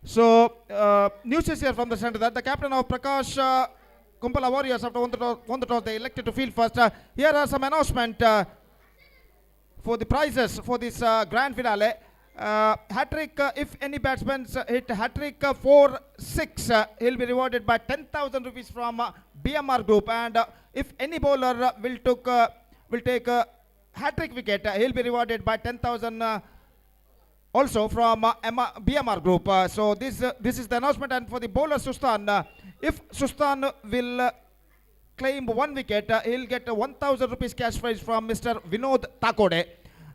So, news is here from the center that the captain of Prakash Kumpala Warriors, after won the toss, they elected to field first. Here are some announcement for the prizes for this grand finale. Hat-trick, if any batsman hit hat-trick 4-6, he'll be rewarded by 10,000 rupees from BMR Group. And if any bowler will take a hat-trick wicket, he'll be rewarded by 10,000 also from BMR Group. So this is the announcement. And for the bowler Sustan, if Sustan will claim 1 wicket, he'll get 1,000 rupees cash prize from Mr. Vinod Takode.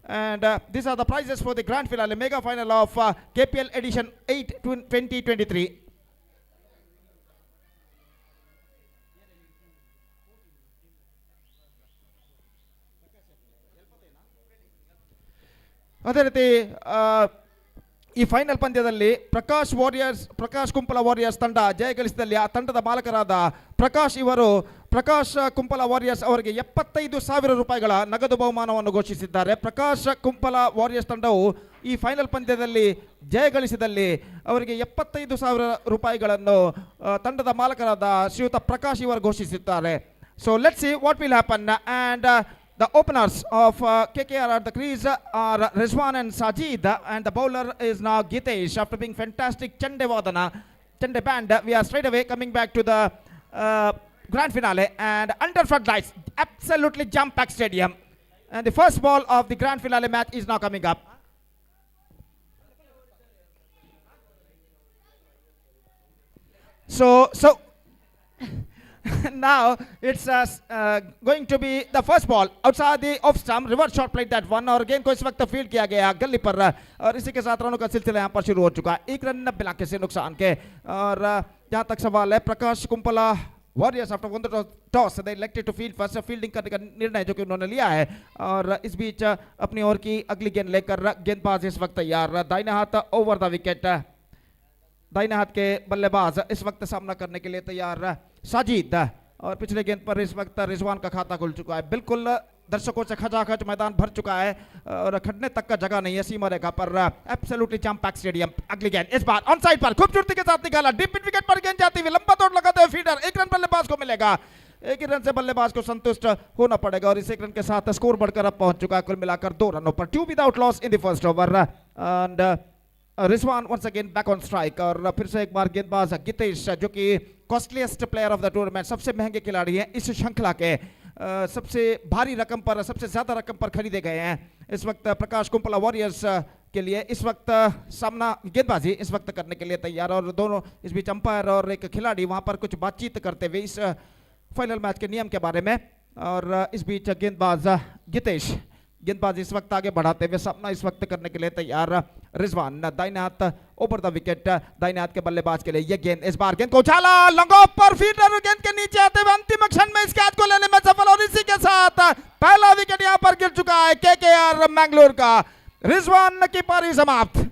And these are the prizes for the grand finale, mega final of KPL edition 8 2023. ಅದೇ ರೀತಿ ಈ final ಪಂದ್ಯದಲ್ಲಿ Prakash Kumpala warriors ತಂಡ ಜಯ ಗಳಿಸಿದಲ್ಲಿ ಆ ತಂಡದ ಮಾಲಕರಾದ Prakash Kumpala warriors ಅವರಿಗೆ 75,000 ರೂಪಾಯಿಗಳ ನಗದು ಬಹುಮಾನವನ್ನು ಘೋಷಿಸಿದ್ದಾರೆ. ಪ್ರಕಾಶ್ ಕುಂಪಲ ವಾರಿಯರ್ಸ್ ತಂಡವು ಈ ಫೈನಲ್ ಪಂದ್ಯದಲ್ಲಿ ಜಯ ಗಳಿಸಿದಲ್ಲಿ ಅವರಿಗೆ 75,000 ರೂಪಾಯಿಗಳನ್ನು ತಂಡದ ಮಾಲಕರಾದ ಶ್ರೀಯುತ ಪ್ರಕಾಶ್ ಇವರು ಘೋಷಿಸಿದ್ದಾರೆ. So let's see what will happen. And the openers of KKR at the crease are Rizwan and Sajid, and the bowler is now Gitesh. After being fantastic Chande band, we are straight away coming back to the grand finale and under floodlights, absolutely jam-packed stadium. And the first ball of the grand finale match is now coming up. So now it's going to be the first ball outside the off stump, reverse shot played that one, और गेंद को इस वक्त field किया गया गली पर, और इसी के साथ रनों का सिलसिला यहाँ पर शुरू हो चुका है. 1 रन 90 इलाके से नुकसान के. और जहाँ तक सवाल है, Prakash Kumpala warriors after won the toss they elected to field first, fielding करने का निर्णय जो कि उन्होंने लिया है. और इस बीच अपनी ओर की अगली गेंद लेकर गेंदबाज इस वक्त तैयार. दाहिने हाथ ओवर द विकेट, दाहिने हाथ के बल्लेबाज इस वक्त सामना करने के लिए तैयार साजिद. और पिछले गेंद पर इस वक्त रिजवान का खाता खुल चुका है. बिल्कुल दर्शकों से खचाखच मैदान भर चुका है और खड़ने तक का जगह नहीं है सीमा रेखा पर. Absolutely jam pack stadium. अगली गेंद इस बार ऑन साइड पर खूबसूरती के साथ निकाला. डीप मिड विकेट पर गेंद जाती हुई लंबा तोड़ लगाते हुए फीडर. 1 रन बल्लेबाज को मिलेगा. 1 रन से बल्लेबाज को संतुष्ट होना पड़ेगा. और इस 1 रन के साथ स्कोर बढ़कर अब पहुंच चुका है कुल मिलाकर 2 रनों पर. 2 without loss in the first over. And Rizwan once again back on strike. और फिर से एक बार गेंदबाज गितेश, जो कि costliest player of the tournament, सबसे महंगे खिलाड़ी हैं इस श्रृंखला के, सबसे भारी रकम पर, सबसे ज्यादा रकम पर खरीदे गए हैं इस वक्त प्रकाश कुंपला वॉरियर्स के लिए. इस वक्त सामना गेंदबाजी इस वक्त करने के लिए तैयार. और दोनों इस बीच अंपायर और एक खिलाड़ी वहां पर कुछ बातचीत करते हुए इस फाइनल मैच के नियम के बारे में. और इस बीच गेंदबाज गितेश गेंदबाज इस वक्त आगे बढ़ाते हुए सामना इस वक्त करने के लिए तैयार. रिजवान दाहिने हाथ ओवर द विकेट, दाहिने हाथ के बल्लेबाज के लिए ये गेंद. इस बार गेंद को उछाला लॉन्ग ऑफ पर, फील्डर गेंद के नीचे आते हुए अंतिम क्षण में इस कैच को लेने में सफल. और इसी के साथ पहला विकेट यहां पर गिर चुका है केकेआर मैंगलोर का. रिजवान की पारी समाप्त.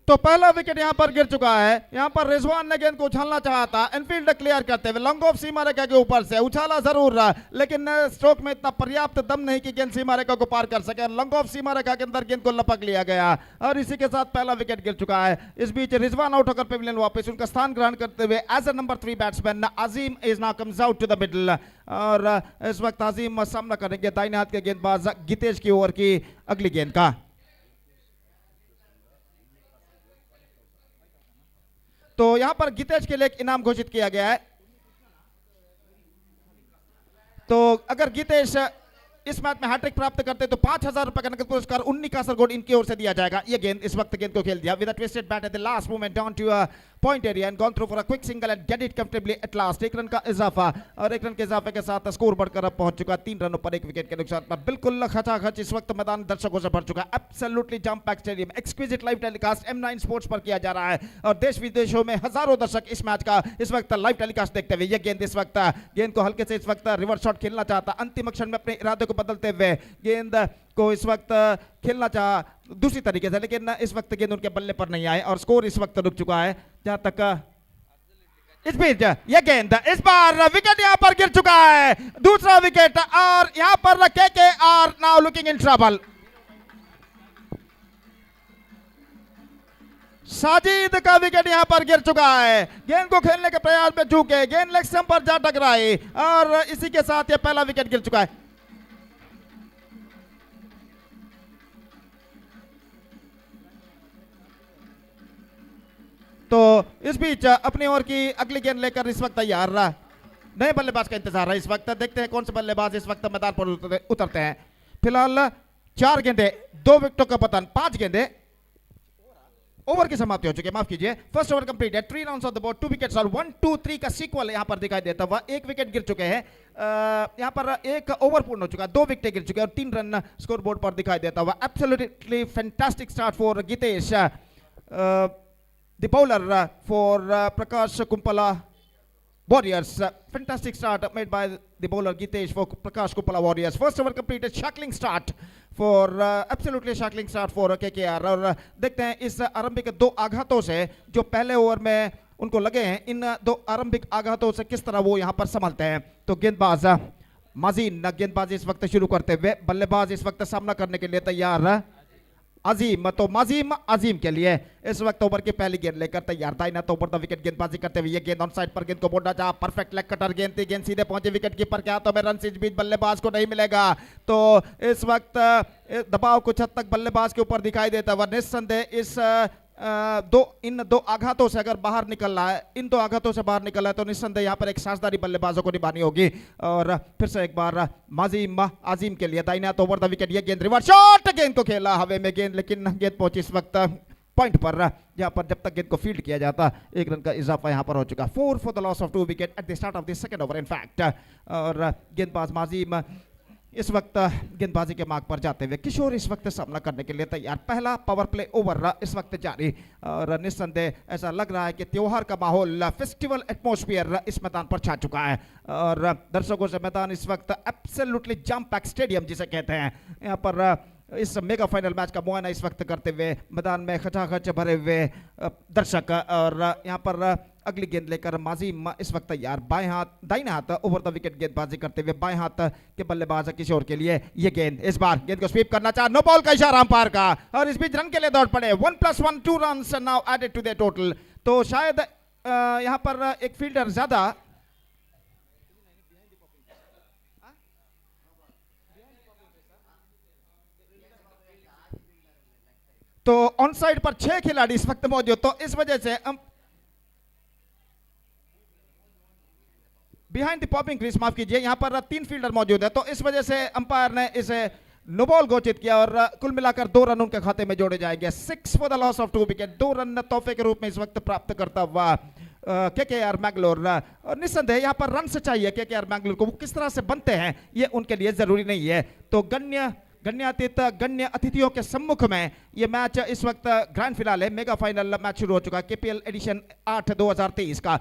तो पहला विकेट यहां पर गिर चुका है. यहां पर रिजवान ने गेंद को उछालना चाहा था, इनफील्ड क्लियर करते हुए लॉन्ग ऑफ सीमा रेखा के ऊपर से उछाला जरूर रहा, लेकिन स्ट्रोक में इतना पर्याप्त दम नहीं कि गेंद सीमा रेखा को पार कर सके. लॉन्ग ऑफ सीमा रेखा के अंदर गेंद को लपक लिया गया और इसी के साथ पहला विकेट गिर चुका है. इस बीच रिजवान आउट होकर पेविलियन वापस उनका स्थान ग्रहण करते हुए as a number 3 batsman Azeem is now comes out to the middle. और इस वक्त अजीम सामना करेंगे दाहिने हाथ के गेंदबाज गितेश की ओवर की अगली गेंद का. तो यहां पर गितेश के लिए एक इनाम घोषित किया गया है. तो अगर गितेश इस मैच में हैट्रिक प्राप्त करते तो 5,000 रुपए का नकद पुरस्कार 19 कासरगोड इनकी ओर से दिया जाएगा. ये गेंद इस वक्त गेंद को खेल दिया with a twisted bat at the last moment down two point area and gone through for a quick single and get it comfortably at last. 1 run का इजाफा और 1 रन के इजाफे के साथ स्कोर बढ़कर अब पहुंच चुका 3 रनों पर 1 विकेट के नुकसान पर। बिल्कुल खचाखच इस वक्त मैदान दर्शकों से भर चुका। एब्सोल्युटली जम pack stadium exquisite live telecast M9 sports पर किया जा रहा है और देश विदेशों में हजारों दर्शक इस मैच का इस वक्त लाइव टेलीकास्ट देखते हुए। ये गेंद इस वक्त गेंद को हल्के से इस वक्त रिवर्स शॉट खेलना चाहता, अंतिम क्षण में अपने इरादे को बदलते हुए गेंद को इस वक्त खेलना चाहा दूसरी तरीके से, लेकिन इस वक्त गेंद उनके बल्ले पर नहीं आए और स्कोर इस वक्त रुक चुका है। जहां तक इस बीच यह गेंद इस बार विकेट यहां पर गिर चुका है, दूसरा विकेट और यहां पर KKR now looking in trouble. Sajid का विकेट यहां पर गिर चुका है। गेंद को खेलने के प्रयास में चूके गेंद लेग स्टंप पर जा टकराई और इसी के साथ यह पहला विकेट गिर चुका है। तो इस बीच अपनी ओर की अगली गेंद लेकर इस वक्त तैयार रहा नए बल्लेबाज का इंतजार है। इस वक्त देखते हैं कौन से बल्लेबाज इस वक्त मैदान पर उतरते हैं। फिलहाल 4 गेंदे 2 विकेटों का पतन, 5 गेंदे ओवर की समाप्ति हो चुकी है, माफ कीजिए। फर्स्ट ओवर कंप्लीट है, 3 runs on the board, 2 wickets और 1-2-3 का सीक्वल यहां पर दिखाई देता हुआ। 1 विकेट गिर चुके हैं, यहां पर 1 ओवर पूर्ण हो चुका है, 2 विकेट गिर चुके हैं और 3 रन स्कोर बोर्ड पर दिखाई देता हुआ। Absolutely fantastic start for Gitesh, the bowler for Prakash Kumpala Warriors. Fantastic start made by the bowler Gitesh for Prakash Kumpala Warriors. First over completed, shackling start for absolutely shackling start for KKR। और देखते हैं इस आरंभिक 2 आघातों से जो पहले over में उनको लगे हैं, इन 2 आरंभिक आघातों से किस तरह वो यहां पर संभलते हैं। तो गेंदबाज माजीन गेंदबाजी इस वक्त शुरू करते हुए, बल्लेबाज इस वक्त सामना करने के लिए तैयार अजीम। तो माजीम अजीम के लिए इस वक्त ओवर की पहली गेंद लेकर तैयार था। तो ओवर द विकेट गेंदबाजी करते हुए गेंद ऑन साइड पर गेंद को बोलना चाहा, परफेक्ट लेग कटर गेंद थी, गेंद सीधे पहुंचे विकेट कीपर के हाथों में, रन इस बीच बल्लेबाज को नहीं मिलेगा। तो इस वक्त दबाव कुछ हद तक बल्लेबाज के ऊपर दिखाई देता है। निस्संदेह इस इन 2 आघातों से अगर बाहर निकल रहा है, इन 2 आघातों से बाहर निकल रहा है तो निस्संदेह यहां पर एक साझेदारी बल्लेबाजों को निभानी होगी। और फिर से एक बार माजीम आजिम के लिए दाहिना तो ओवर द विकेट, ये गेंद रिवर्स शॉट, गेंद को खेला हवे में गेंद, लेकिन गेंद पहुंची इस वक्त पॉइंट पर, जहां पर जब तक गेंद को फील्ड किया जाता 1 रन का इजाफा यहां पर हो चुका। 4 for the loss of 2 wicket at the start of the second over in fact. और गेंदबाज माजीम इस वक्त गेंदबाजी के मार्ग पर जाते हुए, किशोर इस वक्त सामना करने के लिए तैयार। पहला पावर प्ले ओवर इस वक्त जारी और निस्संदेह ऐसा लग रहा है कि त्योहार का माहौल, फेस्टिवल एटमॉस्फेयर इस मैदान पर छा चुका है और दर्शकों से मैदान इस वक्त एब्सोल्युटली जम पैक स्टेडियम जिसे कहते हैं, यहाँ पर इस मेगा फाइनल मैच का मुआयना इस वक्त करते हुए मैदान में खचाखच भरे हुए दर्शक। और यहाँ पर अगली गेंद लेकर माजीम इस वक्त तैयार, बाएं हाथ दाहिने हाथ ओवर द विकेट गेंदबाजी करते हुए, बाएं हाथ के बल्लेबाज किशोर के लिए ये गेंद, इस बार गेंद को स्वीप करना चाहा, नो बॉल का इशारा अंपायर का और इस बीच रन के लिए दौड़ पड़े। 1+1 2 runs now added to the total. तो शायद यहाँ पर एक फील्डर ज्यादा, तो ऑन साइड पर 6 खिलाड़ी इस वक्त मौजूद, तो इस वजह से बिहाइंड द पॉपिंग क्रीज, माफ कीजिए, यहां पर 3 फील्डर मौजूद है, तो इस वजह से अंपायर ने इसे नो बॉल घोषित किया और कुल मिलाकर 2 रन उनके खाते में जोड़े जाएंगे। 6 for the loss of 2 wicket, 2 run तोहफे के रूप में इस वक्त प्राप्त करता हुआ KKR मैंगलोर। और निस्संदेह यहां पर रन से चाहिए KKR मैंगलोर को, वो किस तरह से बनते हैं ये उनके लिए जरूरी नहीं है। तो गण्य अतिथियों के सम्मुख में ये मैच इस वक्त grand finale mega final match शुरू हो चुका है, KPL एडिशन 8 2023 का।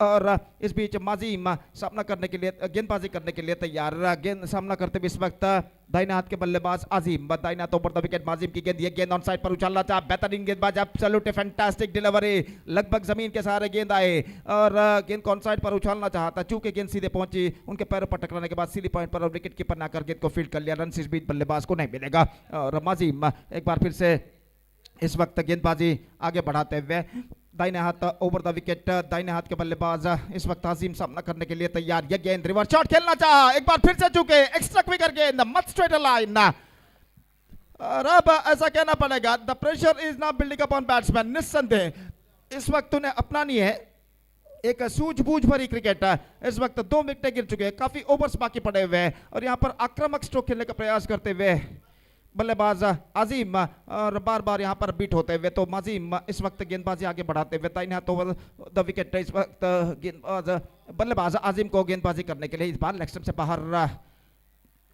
और इस बीच माजीम सामना करने के लिए, गेंदबाजी करने के लिए तैयार, गेंद सामना करते हुए इस वक्त दाहिने हाथ के बल्लेबाज आजिम, दाहिने हाथ ओवर द विकेट माजीम की गेंद, ये गेंद ऑन साइड पर उछालना चाहा, बेहतरीन गेंदबाज, एब्सोल्युटली फैंटास्टिक डिलीवरी, लगभग जमीन के सहारे गेंद आए और गेंद को ऑन साइड पर उछालना चाहता, चूंकि गेंद सीधे पहुंची उनके पैरों पर टकराने के बाद सीधी पॉइंट पर और विकेट कीपर ने आकर गेंद को फील्ड कर लिया। रन इस बीच बल्लेबाज को नहीं मिलेगा और माजीम एक बार फिर से इस वक्त गेंदबाजी आगे बढ़ाते हुए, दाहिने हाथ ओवर द विकेट, दाहिने हाथ के बल्लेबाज इस वक्त आजिम सामना करने के लिए तैयार, यह गेंद रिवर्स शॉट खेलना चाहा, एक बार फिर से चूके, एक्स्ट्रा क्विकर गेंद, मच स्ट्रेट लाइन। और अब ऐसा कहना पड़ेगा, the pressure is not building upon batsman. निस्संदेह इस वक्त उन्हें अपनानी है एक सूझबूझ भरी क्रिकेट। इस वक्त 2 विकेट गिर चुके हैं, काफी ओवर्स बाकी पड़े हुए हैं और यहां पर आक्रामक स्ट्रोक खेलने का प्रयास करते हुए बल्लेबाज आजिम और बार बार यहाँ पर बीट होते हुए, तो माजिम इस वक्त गेंदबाजी आगे बढ़ाते हुए दाहिने हाथ ओवर द विकेट इस वक्त गेंदबाज बल्लेबाज आजिम को गेंदबाजी करने के लिए इस बार लेग स्टंप से बाहर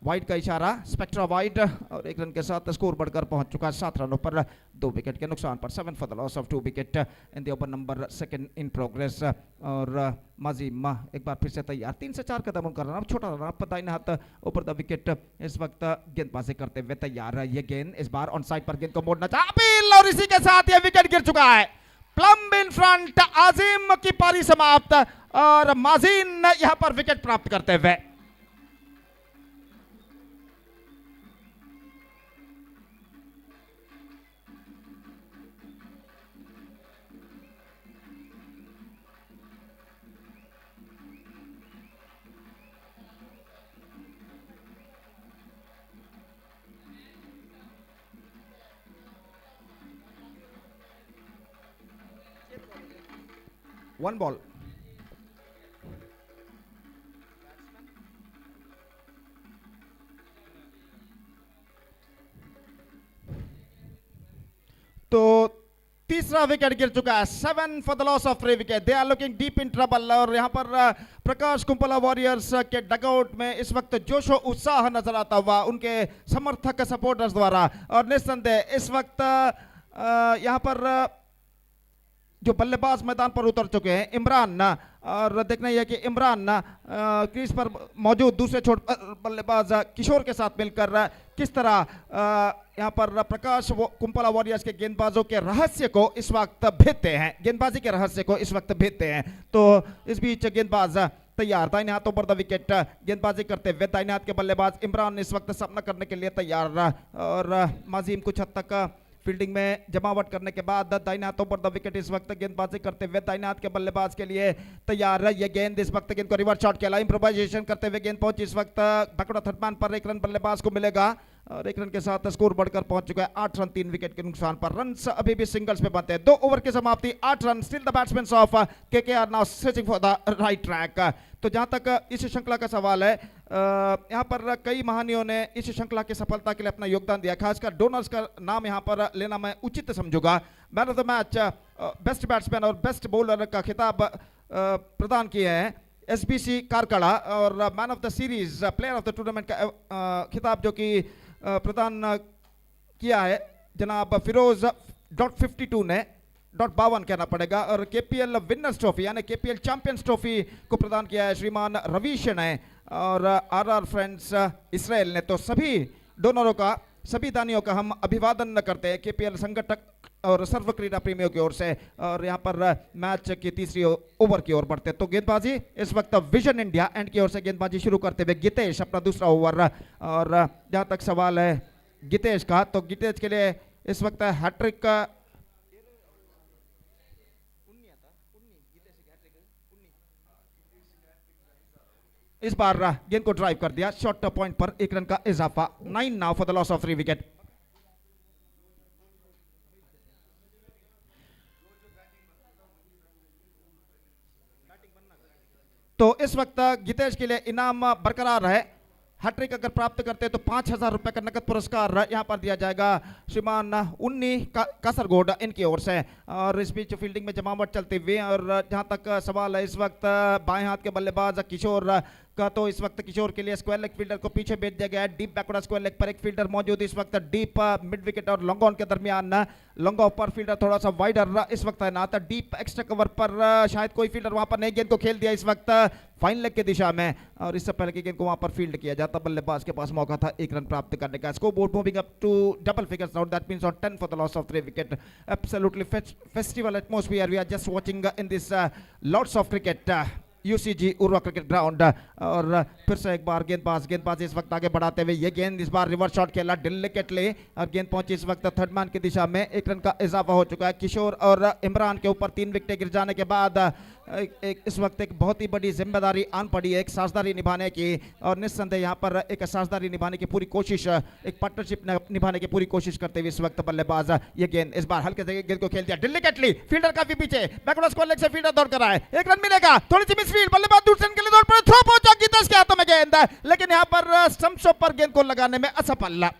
वाइड का इशारा, स्पेक्ट्रा वाइड और 1 रन के साथ स्कोर बढ़कर पहुंच चुका है 7 रनों पर 2 विकेट के नुकसान पर। 7 for the loss of 2 wicket in the over number 2 in progress. और माजिम एक बार फिर से तैयार, 3 से 4 कदम उनका रन, छोटा रन अप, दाहिने हाथ ऊपर द विकेट इस वक्त गेंदबाजी करते हुए तैयार है। ये गेंद इस बार ऑन साइड पर गेंद को मोड़ना चाहा और इसी के साथ ये विकेट गिर चुका है। प्लम इन फ्रंट, आजिम की पारी समाप्त और माजिन यहां पर विकेट प्राप्त करते हुए। One ball. तो तीसरा विकेट गिर चुका है। 7 for the loss of 3 wicket. They are looking deep in trouble और यहाँ पर प्रकाश कुंपला वॉरियर्स के डगआउट में इस वक्त जोश और उत्साह नजर आता हुआ उनके समर्थक सपोर्टर्स द्वारा। और निस्संदेह इस वक्त यहाँ पर जो बल्लेबाज मैदान पर उतर चुके हैं, इमरान और देखना यह कि इमरान क्रीज पर मौजूद दूसरे छोटे बल्लेबाज किशोर के साथ मिलकर किस तरह यहाँ पर प्रकाश कुंपला वॉरियर्स के गेंदबाजों के रहस्य को इस वक्त भेदते हैं, गेंदबाजी के रहस्य को इस वक्त भेदते हैं। तो इस बीच गेंदबाज तैयार, दाहिने हाथों पर द विकेट गेंदबाजी करते हुए दाहिने हाथ के बल्लेबाज इमरान इस वक्त सामना करने के लिए तैयार। और माजिम कुछ हद तक फील्डिंग में जमावट करने के बाद दाहिने हाथों पर द विकेट इस वक्त गेंदबाजी करते हुए दाहिने हाथ के बल्लेबाज के लिए तैयार है। ये गेंद इस वक्त गेंद को रिवर्स शॉट खेला, इंप्रोवाइजेशन करते हुए गेंद पहुंची इस वक्त बकड़ा थर्ड मैन पर 1 रन बल्लेबाज को मिलेगा और 1 रन के साथ स्कोर बढ़कर पहुंच चुका है 8 रन 3 विकेट के नुकसान पर। रन अभी भी सिंगल्स पे बनते हैं। 2 ओवर की समाप्ति, 8 run. Still the batsman of KKR now searching for the right track. तो जहां तक इस श्रृंखला का सवाल है, यहाँ पर कई महानियों ने इस श्रृंखला की सफलता के लिए अपना योगदान दिया, खासकर डोनर्स का नाम यहाँ पर लेना मैं उचित समझूंगा। Man of the match, best batsman और बेस्ट बॉलर का खिताब प्रदान किए हैं एसबीसी कारकड़ा और man of the series, player of the tournament का खिताब जो कि प्रदान किया है जनाब फिरोज .52 ने, .52 कहना पड़ेगा। और केपीएल विनर्स ट्रॉफी यानी केपीएल चैंपियंस ट्रॉफी को प्रदान किया है श्रीमान रवीश ने और आरआर फ्रेंड्स इसराइल ने। तो सभी डोनरों का, सभी दानियों का हम अभिवादन करते हैं केपीएल संगठक और सर्व क्रीड़ा प्रेमियों की ओर से। और यहाँ पर मैच की तीसरी ओवर की ओर बढ़ते, तो गेंदबाजी इस वक्त विजन इंडिया एंड की ओर से गेंदबाजी शुरू करते हुए गितेश अपना दूसरा ओवर। और जहाँ तक सवाल है गितेश का, तो गितेश के लिए इस वक्त हैट्रिक का इस बार गेंद को ड्राइव कर दिया, शॉर्ट पॉइंट पर 1 रन का इजाफा। 9 now for the loss of 3 wicket. तो इस वक्त गितेश के लिए इनाम बरकरार है। हैट्रिक अगर प्राप्त करते हैं तो 5,000 रुपए का नकद पुरस्कार यहाँ पर दिया जाएगा श्रीमान उन्नी कासरगोड इनकी ओर से। और इस बीच फील्डिंग में जमावट चलते हुए, और जहां तक सवाल है इस वक्त बाएं हाथ के बल्लेबाज किशोर का, तो इस वक्त किशोर के लिए स्क्वायर लेग फील्डर को पीछे भेज दिया गया है। डीप बैकवर्ड स्क्वायर लेग पर एक फील्डर मौजूद इस वक्त डीप मिड विकेट और लॉन्ग ऑन के दरमियान। लॉन्ग ऑफ पर फील्डर थोड़ा सा वाइडर इस वक्त है ना, तो डीप एक्स्ट्रा कवर पर शायद कोई फील्डर वहां पर नहीं, गेंद को खेल दिया इस वक्त फाइन लेग की दिशा में। और इससे पहले की गेंद को वहां पर फील्ड किया जाता, बल्लेबाज के पास मौका था 1 रन प्राप्त करने का। Score board moving up to double figures now, that means on 10 for the loss of 3 wicket. Absolutely festival atmosphere we are just watching in this lots of cricket UCG Urwa cricket ground. और फिर से एक बार गेंदबाज इस वक्त आगे बढ़ाते हुए ये गेंद इस बार रिवर्स शॉट खेला डिलिकेटली और गेंद पहुंची इस वक्त थर्ड मैन की दिशा में। 1 रन का इजाफा हो चुका है। किशोर और इमरान के ऊपर 3 विकेटें गिर जाने के बाद इस वक्त एक बहुत ही बड़ी जिम्मेदारी आन पड़ी है, एक साझेदारी निभाने की। और निस्संदेह यहाँ पर एक साझेदारी निभाने की पूरी कोशिश, एक पार्टनरशिप निभाने की पूरी कोशिश करते हुए इस वक्त बल्लेबाज ये गेंद इस बार हल्के से गेंद को खेल दिया डिलिकेटली, फील्डर काफी पीछे, बैकवर्ड स्क्वायर लेग से फील्डर दौड़ कर आए, 1 रन मिलेगा। थोड़ी सी मिसफील्ड, बल्लेबाज दूसरे रन के लिए दौड़ पड़े, थ्रो पहुंचा गितेश के हाथों में गेंद, लेकिन यहाँ पर स्टंप्स पर गेंद को लगाने में असफल।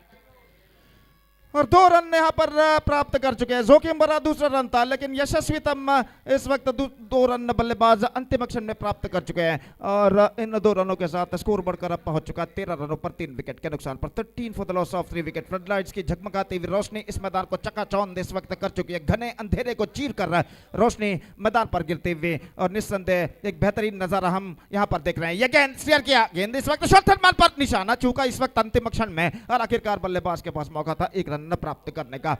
और 2 रन यहाँ पर प्राप्त कर चुके हैं। जोखिम भरा दूसरा रन था, लेकिन यशस्वीतम इस वक्त 2 रन बल्लेबाज अंतिम क्षण में प्राप्त कर चुके हैं और इन 2 रनों के साथ स्कोर बढ़कर अब पहुंच चुका है 13 रनों पर 3 विकेट के नुकसान पर। 13 for the loss of 3 wicket. Floodlights की झगमगाती हुई रोशनी इस मैदान को चकाचौंध इस वक्त कर चुकी है। घने अंधेरे को चीर कर रोशनी मैदान पर गिरती हुई और निस्संदेह एक बेहतरीन नजारा हम यहाँ पर देख रहे हैं। यह गेंद स्टीयर किया, गेंद इस वक्त शॉर्ट थर्ड मैन पर निशाना चूका इस वक्त अंतिम क्षण में और आखिरकार बल्लेबाज के पास मौका था 1 रन प्राप्त करने का।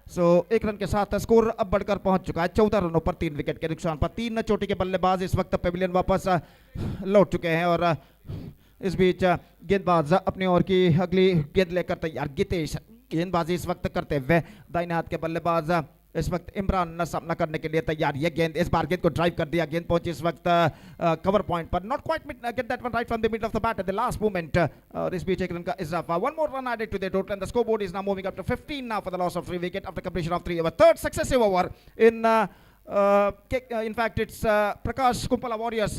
1 रन के साथ स्कोर अब बढ़कर पहुंच चुका है 14 रनों पर 3 विकेट के नुकसान पर। 3 चोटी के बल्लेबाज इस वक्त पेविलियन वापस लौट चुके हैं और इस बीच गेंदबाज अपनी ओर की अगली गेंद लेकर तैयार। गितेश गेंदबाजी इस वक्त करते हुए दाहिने हाथ के बल्लेबाज इस वक्त इमरान सामना करने के लिए तैयार। ये गेंद इस बार गेंद को ड्राइव कर दिया, गेंद पहुंची इस वक्त कवर पॉइंट पर। Not quite get that one right from the middle of the bat at the last moment और इस बीच 1 रन का इजाफा। 1 more run added to the total and the scoreboard is now moving up to 15 now for the loss of 3 wicket after completion of 3 overs. Third successive over in fact it's Prakash Kumpala Warriors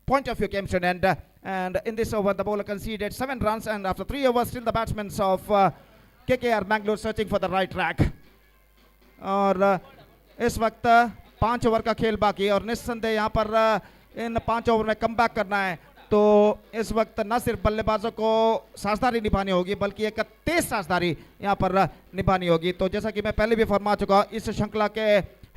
point of view came to an end and in this over the bowler conceded 7 runs and after 3 overs still the batsmen of KKR Bangalore searching for the right track और इस वक्त 5 over का खेल बाकी और निस्संदेह यहाँ पर इन 5 ओवर में कमबैक करना है तो इस वक्त न सिर्फ बल्लेबाजों को साझेदारी निभानी होगी बल्कि एक तेज साझेदारी यहाँ पर निभानी होगी। तो जैसा कि मैं पहले भी फरमा चुका, इस श्रृंखला के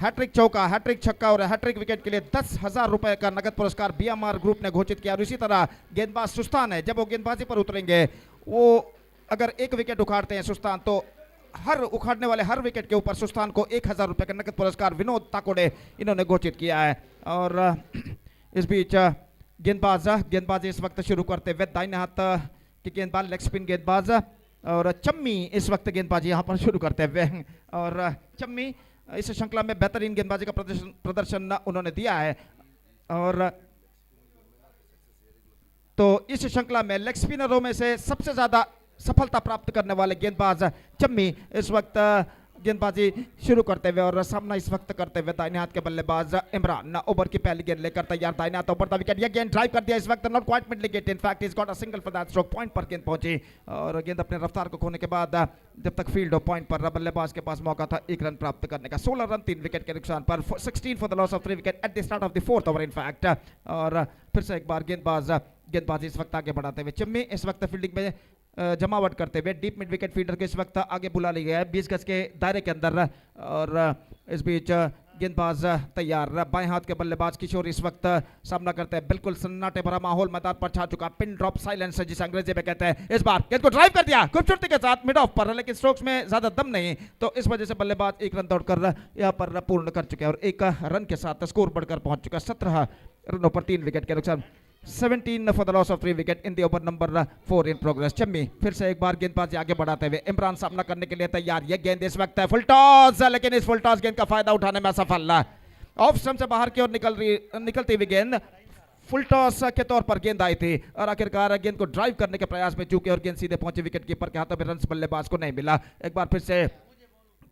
हैट्रिक चौका, हैट्रिक छक्का और हैट्रिक विकेट के लिए 10,000 रुपए का नगद पुरस्कार बीएमआर ग्रुप ने घोषित किया और इसी तरह गेंदबाज सुस्तान है, जब वो गेंदबाजी पर उतरेंगे वो अगर 1 विकेट उखाड़ते हैं सुस्तान तो हर उखाड़ने वाले हर विकेट के ऊपर सुस्तान को 1,000 रुपए का नगद पुरस्कार विनोद ताकोड़े इन्होंने घोषित किया है। और इस बीच गेंदबाजी इस वक्त शुरू करते हुए दाहिने हाथ की गेंदबाज लेग स्पिन गेंदबाज और चम्मी इस वक्त गेंदबाजी यहाँ पर शुरू करते हुए और चम्मी इस श्रृंखला में बेहतरीन गेंदबाजी का प्रदर्शन उन्होंने दिया है और तो इस श्रृंखला में लेग स्पिनरों में से सबसे ज्यादा सफलता प्राप्त करने वाले गेंदबाज चम्मी इस वक्त गेंदबाजी शुरू करते हुए और सामना इस वक्त करते हुए दाहिने हाथ के बल्लेबाज इमरान ओवर की पहली गेंद लेकर तैयार। दाहिने हाथ ओवर द विकेट, यह गेंद ड्राइव कर दिया इस वक्त not quite mid wicket, in fact is got a single for that stroke. Point पर गेंद पहुंची और गेंद अपने रफ्तार को खोने के बाद जब तक फील्ड ऑफ पॉइंट पर बल्लेबाज के पास मौका था 1 रन प्राप्त करने का। 16 रन 3 विकेट के नुकसान पर 16 for the loss of 3 wicket at the start of the 4th over in fact. और फिर से एक बार गेंदबाजी इस वक्त आगे बढ़ाते हुए चम्मी इस वक्त फील्डिंग में जमावट करते हुए डीप मिड विकेट फील्डर के इस वक्त आगे बुला लिया है 20 गज के दायरे के अंदर और इस बीच गेंदबाज तैयार। बाएं हाथ के बल्लेबाज किशोर इस वक्त सामना करते हैं। बिल्कुल सन्नाटे भरा माहौल मैदान पर छा चुका, पिन ड्रॉप साइलेंस जिसे अंग्रेजी में कहते हैं। इस बार गेंद को ड्राइव कर दिया खूबसूरती के साथ मिड ऑफ पर, लेकिन स्ट्रोक्स में ज्यादा दम नहीं तो इस वजह से बल्लेबाज 1 रन दौड़कर यहाँ पर पूर्ण कर चुके हैं और 1 रन के साथ स्कोर बढ़कर पहुंच चुका 17 रनों पर 3 विकेट के नुकसान। 17 for the loss of 3 wicket in the over number 4 in progress। Chammi फिर से एक बार गेंदबाजी आगे बढ़ाते हुए इमरान सामना करने के लिए तैयार। यह गेंद इस वक्त है फुल टॉस, लेकिन इस फुल टॉस गेंद का फायदा उठाने में असफल। ऑफ स्टंप से बाहर की ओर निकलती हुई गेंद फुल टॉस के तौर पर गेंद आई थी और आखिरकार गेंद को ड्राइव करने के प्रयास में चूके और गेंद सीधे पहुंची विकेट कीपर के हाथों में, रन बल्लेबाज को नहीं मिला। एक बार फिर से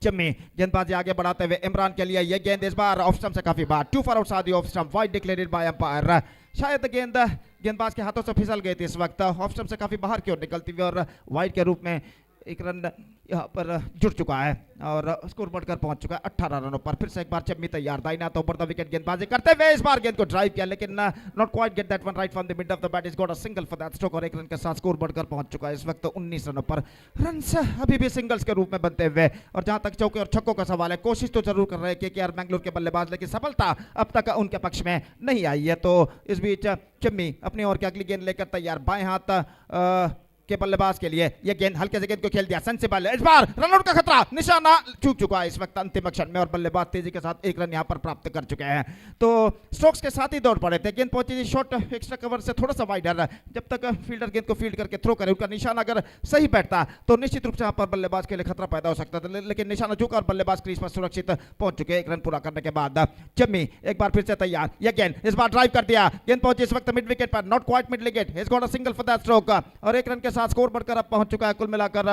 चम्मी गेंदबाजी आगे बढ़ाते हुए इमरान के लिए यह गेंद इस बार ऑफ स्टंप से काफी बार 2 for outside the off stump, wide declared by umpire. शायद गेंदबाज के हाथों से फिसल गई थी इस वक्त, ऑफ स्टंप से काफी बाहर की ओर निकलती हुई और वाइड के रूप में 1 रन यहाँ पर जुड़ चुका है और स्कोर बढ़कर पहुंच चुका है 18 रनों पर। फिर से एक बार चम्मी तैयार, दाहिना तो ऊपर द विकेट गेंदबाजी करते हुए इस बार गेंद को ड्राइव किया लेकिन not quite get that one right from the mid of the bat, is got a single for that stroke और 1 रन के साथ स्कोर बढ़कर पहुंच चुका है इस वक्त 19 रनों पर। रन्स अभी भी सिंगल्स के रूप में बनते हुए और जहां तक चौके और छक्कों का सवाल है, कोशिश तो जरूर कर रहे हैं केकेआर बैंगलोर के बल्लेबाज, लेकिन सफलता अब तक उनके पक्ष में नहीं आई है। तो इस बीच चम्मी अपनी ओर की अगली गेंद लेकर तैयार। बाएं हाथ के बल्लेबाज के लिए यह गेंद हल्के से गेंद को खेल दिया, सेंसिबल है, इस बार रनआउट का खतरा, निशाना चूक चुका है इस वक्त अंतिम क्षण में और बल्लेबाज तेजी के साथ 1 रन यहां पर प्राप्त कर चुके हैं। तो स्ट्रोक्स के साथ ही दौड़ पड़े थे, गेंद पहुंची थी शॉर्ट एक्स्ट्रा कवर से थोड़ा सा वाइडर, जब तक फील्डर गेंद को फील्ड करके थ्रो करे, उनका निशाना अगर सही बैठता तो निश्चित रूप से यहां पर बल्लेबाज के लिए खतरा पैदा हो सकता था, लेकिन निशाना चूका और बल्लेबाज क्रीज पर सुरक्षित पहुंच चुके 1 रन पूरा करने के बाद। चम्मी एक बार फिर से तैयार, यह गेंद इस बार ड्राइव कर दिया, गेंद पहुंची इस वक्त मिड विकेट पर, not quite mid wicket, his got a single for that stroke और 1 रन के साथ स्कोर बढ़कर अब पहुंच चुका है कुल मिलाकर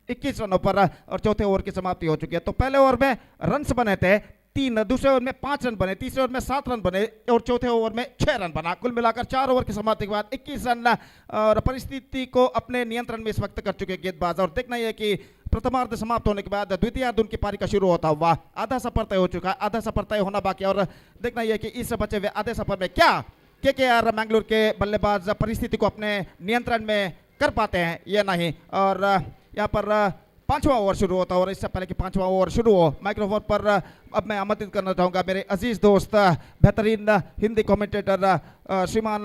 21 रनों पर और चौथे ओवर की समाप्ति हो चुकी है। तो पहले ओवर में रन्स बने थे 3, दूसरे ओवर में 5 रन बने, तीसरे ओवर में 7 रन बने और चौथे ओवर में 6 रन बना। कुल मिलाकर 4 ओवर की समाप्ति के बाद 21 रन और परिस्थिति को अपने नियंत्रण में इस वक्त कर चुके गेंदबाज और देखना यह कि प्रथमार्ध समाप्त होने के बाद द्वितीयार्ध उनकी पारी का शुरू होता हुआ आधा सफर तय हो चुका है, आधा सफर तय होना बाकी है और देखना यह कि इस बचे हुए आधे सफर में क्या केकेआर मैंगलोर के बल्लेबाज परिस्थिति को अपने नियंत्रण में कर पाते हैं या नहीं। और यहाँ पर पांचवा ओवर शुरू होता है और इससे पहले कि पांचवा ओवर शुरू हो माइक्रोफोन पर अब मैं आमंत्रित करना चाहूँगा मेरे अजीज दोस्त बेहतरीन हिंदी कमेंटेटर श्रीमान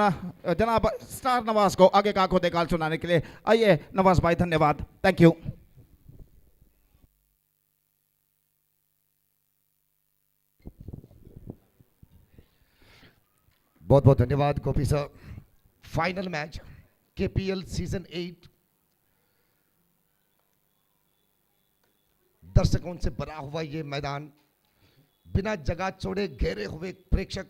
जनाब स्टार नवाज को आगे का आंखों देखाल सुनाने के लिए। आइए नवाज भाई, धन्यवाद, थैंक यू। बहुत बहुत धन्यवाद Gopi sir. Final match KPL season 8 दर्शकों से भरा हुआ ये मैदान, बिना जगह छोड़े घेरे हुए प्रेक्षक,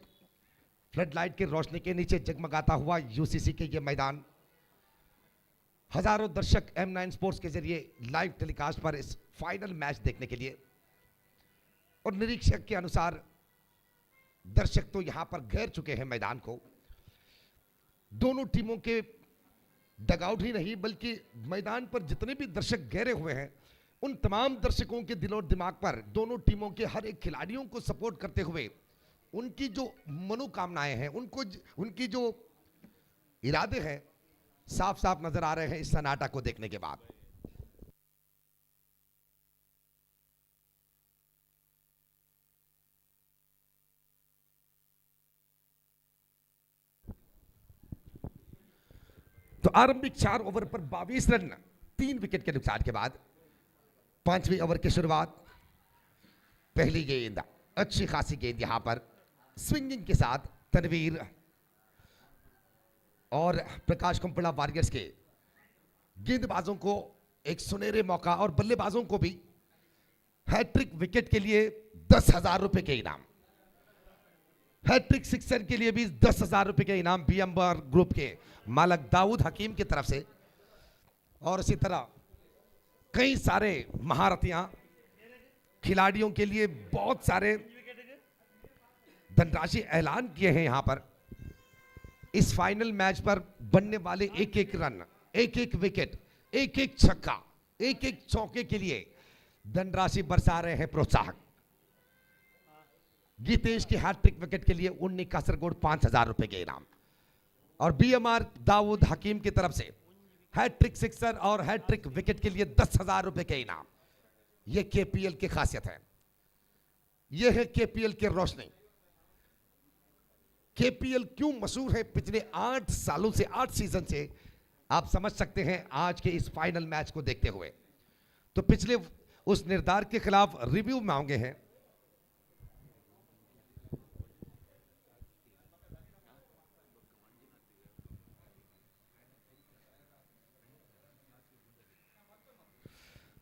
फ्लडलाइट की रोशनी के नीचे जगमगाता हुआ यूसीसी के ये मैदान, हजारों दर्शक M9 स्पोर्ट्स के जरिए लाइव टेलीकास्ट पर इस फाइनल मैच देखने के लिए। और निरीक्षक के अनुसार दर्शक तो यहां पर घेर चुके हैं मैदान को। दोनों टीमों के डगआउट ही नहीं बल्कि मैदान पर जितने भी दर्शक घेरे हुए हैं उन तमाम दर्शकों के दिल और दिमाग पर दोनों टीमों के हर एक खिलाड़ियों को सपोर्ट करते हुए उनकी जो मनोकामनाएं हैं, उनकी जो इरादे हैं, साफ साफ नजर आ रहे हैं इस सन्नाटा को देखने के बाद। तो आरंभिक 4 ओवर पर 22 रन 3 विकेट के नुकसान के बाद 5वें ओवर की शुरुआत। पहली गेंद, अच्छी खासी गेंद यहां पर स्विंगिंग के साथ तनवीर और प्रकाश कुंपड़ा वॉरियर्स के गेंदबाजों को एक सुनहरे मौका और बल्लेबाजों को भी हैट्रिक विकेट के लिए 10,000 रुपए के इनाम, हैट्रिक सिक्सर के लिए भी 10,000 रुपए के इनाम बीएमआर ग्रुप के मालक दाऊद हकीम की तरफ से। और इसी तरह कई सारे महारथियां खिलाड़ियों के लिए बहुत सारे धनराशि ऐलान किए हैं। यहां पर इस फाइनल मैच पर बनने वाले एक एक रन, एक एक विकेट, एक एक छक्का, एक एक चौके के लिए धनराशि बरसा रहे हैं प्रोत्साहक। गीतेश की हैट्रिक विकेट के लिए 19 कासरगोड 5,000 रुपए के इनाम और बीएमआर दाऊद हकीम की तरफ से हैट्रिक सिक्सर और हैट्रिक विकेट के लिए 10,000 रुपए के इनाम। यह केपीएल की खासियत है, यह है केपीएल की रोशनी। केपीएल क्यों मशहूर है पिछले 8 सालों से, 8 सीजन से, आप समझ सकते हैं आज के इस फाइनल मैच को देखते हुए। तो पिछले उस निर्धार के खिलाफ रिव्यू मांगे हैं।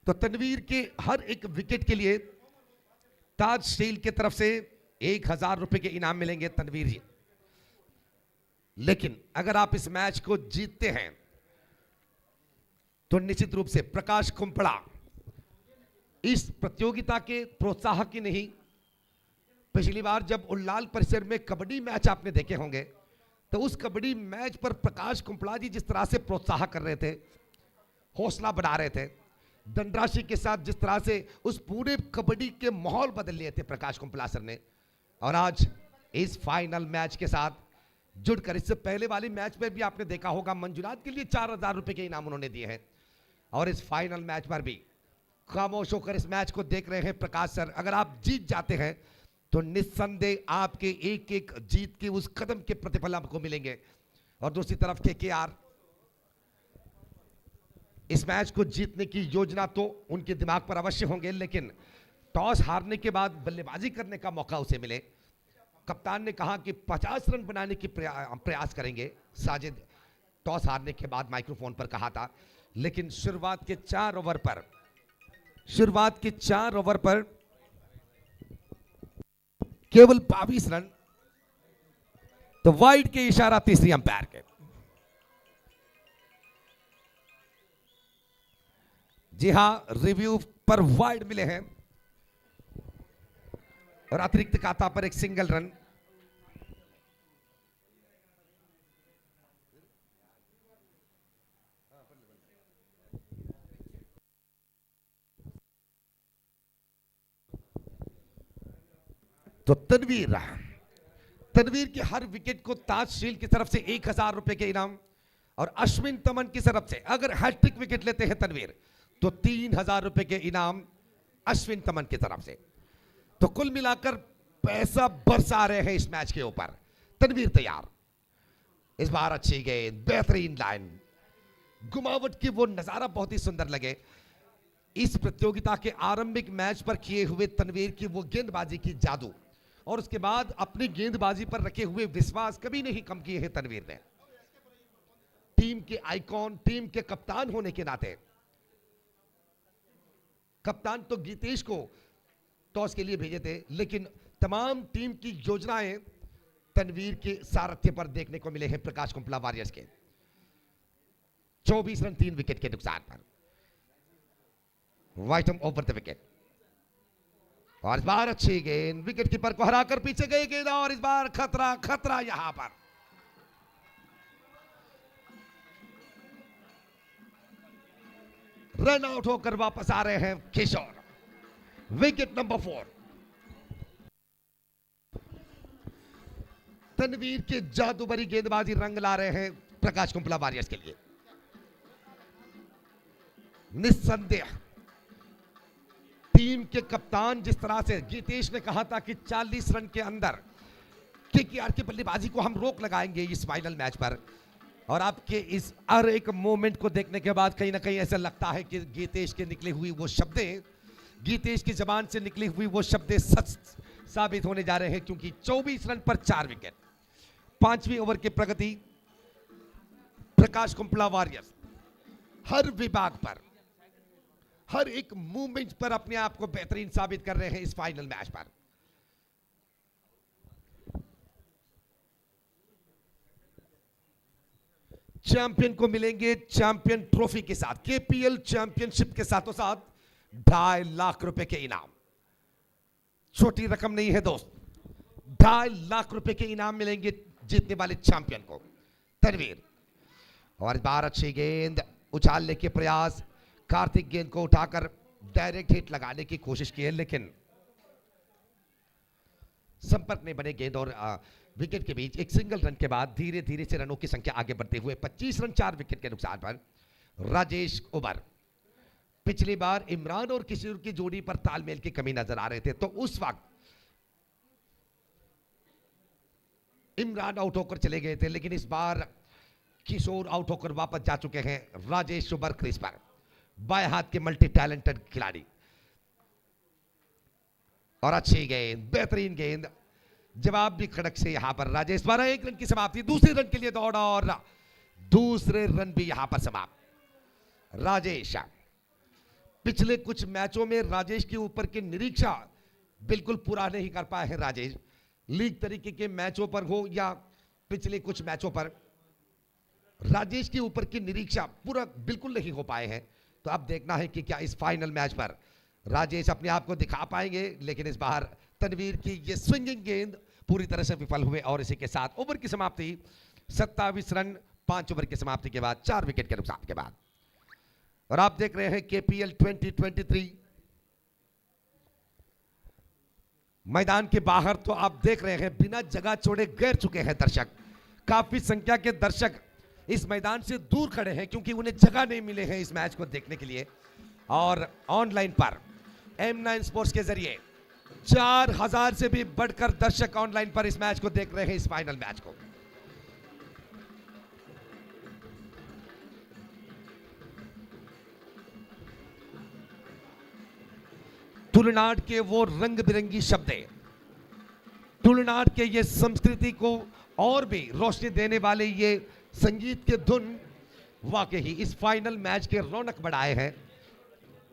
तो तनवीर के हर एक विकेट के लिए ताज स्टील की तरफ से 1,000 रुपए के इनाम मिलेंगे तनवीर जी। लेकिन अगर आप इस मैच को जीतते हैं तो निश्चित रूप से प्रकाश कुंपड़ा इस प्रतियोगिता के प्रोत्साहक ही नहीं, पिछली बार जब उल्लाल परिसर में कबड्डी मैच आपने देखे होंगे तो उस कबड्डी मैच पर प्रकाश कुंपड़ा जी जिस तरह से प्रोत्साहन कर रहे थे, हौसला बढ़ा रहे थे, धनराशि के साथ जिस तरह से उस पूरे कबड्डी के माहौल बदल लिए थे प्रकाश कुंपला सर ने। और आज इस फाइनल मैच के साथ जुड़कर, इससे पहले वाली मैच में भी आपने देखा होगा मंजुनाथ के लिए 4,000 रुपए के इनाम उन्होंने दिए हैं। और इस फाइनल मैच पर भी खामोश होकर इस मैच को देख रहे हैं प्रकाश सर। अगर आप जीत जाते हैं तो निस्संदेह आपके एक एक जीत के उस कदम के प्रतिफल आपको मिलेंगे। और दूसरी तरफ केकेआर इस मैच को जीतने की योजना तो उनके दिमाग पर अवश्य होंगे, लेकिन टॉस हारने के बाद बल्लेबाजी करने का मौका उसे मिले। कप्तान ने कहा कि 50 रन बनाने की प्रयास करेंगे, साजिद टॉस हारने के बाद माइक्रोफोन पर कहा था। लेकिन शुरुआत के 4 ओवर पर केवल 22 रन, तो वाइड के इशारा तीसरी अंपायर के। जी हां, रिव्यू पर वाइड मिले हैं और अतिरिक्त खाता पर एक सिंगल रन। तो तनवीर तनवीर के हर विकेट को ताज शील की तरफ से 1000 रुपए के इनाम, और अश्विन तमन की तरफ से अगर हैट्रिक विकेट लेते हैं तनवीर तो 3000 रुपए के इनाम अश्विन तमन की तरफ से। तो कुल मिलाकर पैसा बरसा रहे हैं इस मैच के ऊपर। तनवीर तैयार, इस बार अच्छी गेंद, बेहतरीन लाइन, घुमावट की वो नजारा बहुत ही सुंदर लगे। इस प्रतियोगिता के आरंभिक मैच पर किए हुए तनवीर की वो गेंदबाजी की जादू और उसके बाद अपनी गेंदबाजी पर रखे हुए विश्वास कभी नहीं कम किए हैं तनवीर ने। टीम के आइकॉन, टीम के कप्तान होने के नाते, कप्तान तो गीतेश को टॉस के लिए भेजे थे, लेकिन तमाम टीम की योजनाएं तनवीर के सारथ्य पर देखने को मिले हैं प्रकाश कुंपला वॉरियर्स के। 24 रन 3 विकेट के नुकसान पर वाइटम ओवर द विकेट, और इस बार अच्छी गेंद, विकेट कीपर को हराकर पीछे गई गेंद, और इस बार खतरा खतरा यहां पर। रन आउट होकर वापस आ रहे हैं किशोर, विकेट नंबर 4। तनवीर के जादू भरी गेंदबाजी रंग ला रहे हैं प्रकाश कुंपला वॉरियर्स के लिए। निस्संदेह टीम के कप्तान, जिस तरह से गीतेश ने कहा था कि 40 रन के अंदर केकेआर की बल्लेबाजी को हम रोक लगाएंगे इस फाइनल मैच पर, और आपके इस हर एक मोमेंट को देखने के बाद कहीं ना कहीं ऐसा लगता है कि गीतेश के निकले हुई वो शब्दें, गीतेश की जबान से निकली हुई वो शब्दें सच साबित होने जा रहे हैं, क्योंकि 24 रन पर 4 विकेट, 5वीं ओवर की प्रगति। प्रकाश कुंपला वॉरियर्स हर विभाग पर, हर एक मूवमेंट पर अपने आप को बेहतरीन साबित कर रहे हैं इस फाइनल मैच पर। चैंपियन को मिलेंगे चैंपियन ट्रॉफी के साथ, केपीएल चैंपियनशिप के साथों साथ 2.5 लाख रुपए के इनाम। छोटी रकम नहीं है दोस्त, 2.5 लाख रुपए के इनाम मिलेंगे जीतने वाले चैंपियन को। तनवीर, और इस बार अच्छी गेंद, उछालने के प्रयास, कार्तिक गेंद को उठाकर डायरेक्ट हिट लगाने की कोशिश की है, लेकिन संपर्क नहीं बने गेंद और विकेट के बीच। एक सिंगल रन के बाद धीरे धीरे से रनों की संख्या आगे बढ़ते हुए 25 रन 4 विकेट के नुकसान पर राजेश उबर। पिछली बार इमरान और किशोर की जोड़ी पर तालमेल की कमी नजर आ रहे थे, तो उस वक्त इमरान आउट होकर चले गए थे, लेकिन इस बार किशोर आउट होकर वापस जा चुके हैं। राजेश उबर क्रीज पर, बाएं हाथ के मल्टी टैलेंटेड खिलाड़ी, और अच्छी गेंद, बेहतरीन गेंद, जवाब भी खड़क से यहां पर राजेश द्वारा 1 रन की समाप्ति। दूसरे रन के लिए दौड़ा और दूसरे रन भी यहां पर समाप्त। राजेश, पिछले कुछ मैचों में राजेश के ऊपर के निरीक्षण बिल्कुल पूरा नहीं कर पाए हैं राजेश, लीग तरीके के मैचों पर हो या पिछले कुछ मैचों पर, राजेश के ऊपर की निरीक्षण पूरा बिल्कुल नहीं हो पाए हैं। तो अब देखना है कि क्या इस फाइनल मैच पर राजेश अपने आप को दिखा पाएंगे, लेकिन इस बार तनवीर की ये स्विंगिंग गेंद पूरी तरह से विफल हुए, और इसी के साथ ओवर की समाप्ति 27 रन 5 ओवर की समाप्ति के बाद 4 विकेट के नुकसान के बाद। और आप देख रहे हैं केपीएल 2023। मैदान के बाहर तो आप देख रहे हैं बिना जगह छोड़े गैर चुके हैं दर्शक। काफी संख्या के दर्शक इस मैदान से दूर खड़े हैं क्योंकि उन्हें जगह नहीं मिले हैं इस मैच को देखने के लिए, और ऑनलाइन पर M9 स्पोर्ट्स के जरिए 4000 से भी बढ़कर दर्शक ऑनलाइन पर इस मैच को देख रहे हैं, इस फाइनल मैच को। तुलनाड के वो रंग बिरंगी शब्दें, तुलनाड के ये संस्कृति को और भी रोशनी देने वाले ये संगीत के धुन वाकई ही इस फाइनल मैच के रौनक बढ़ाए हैं।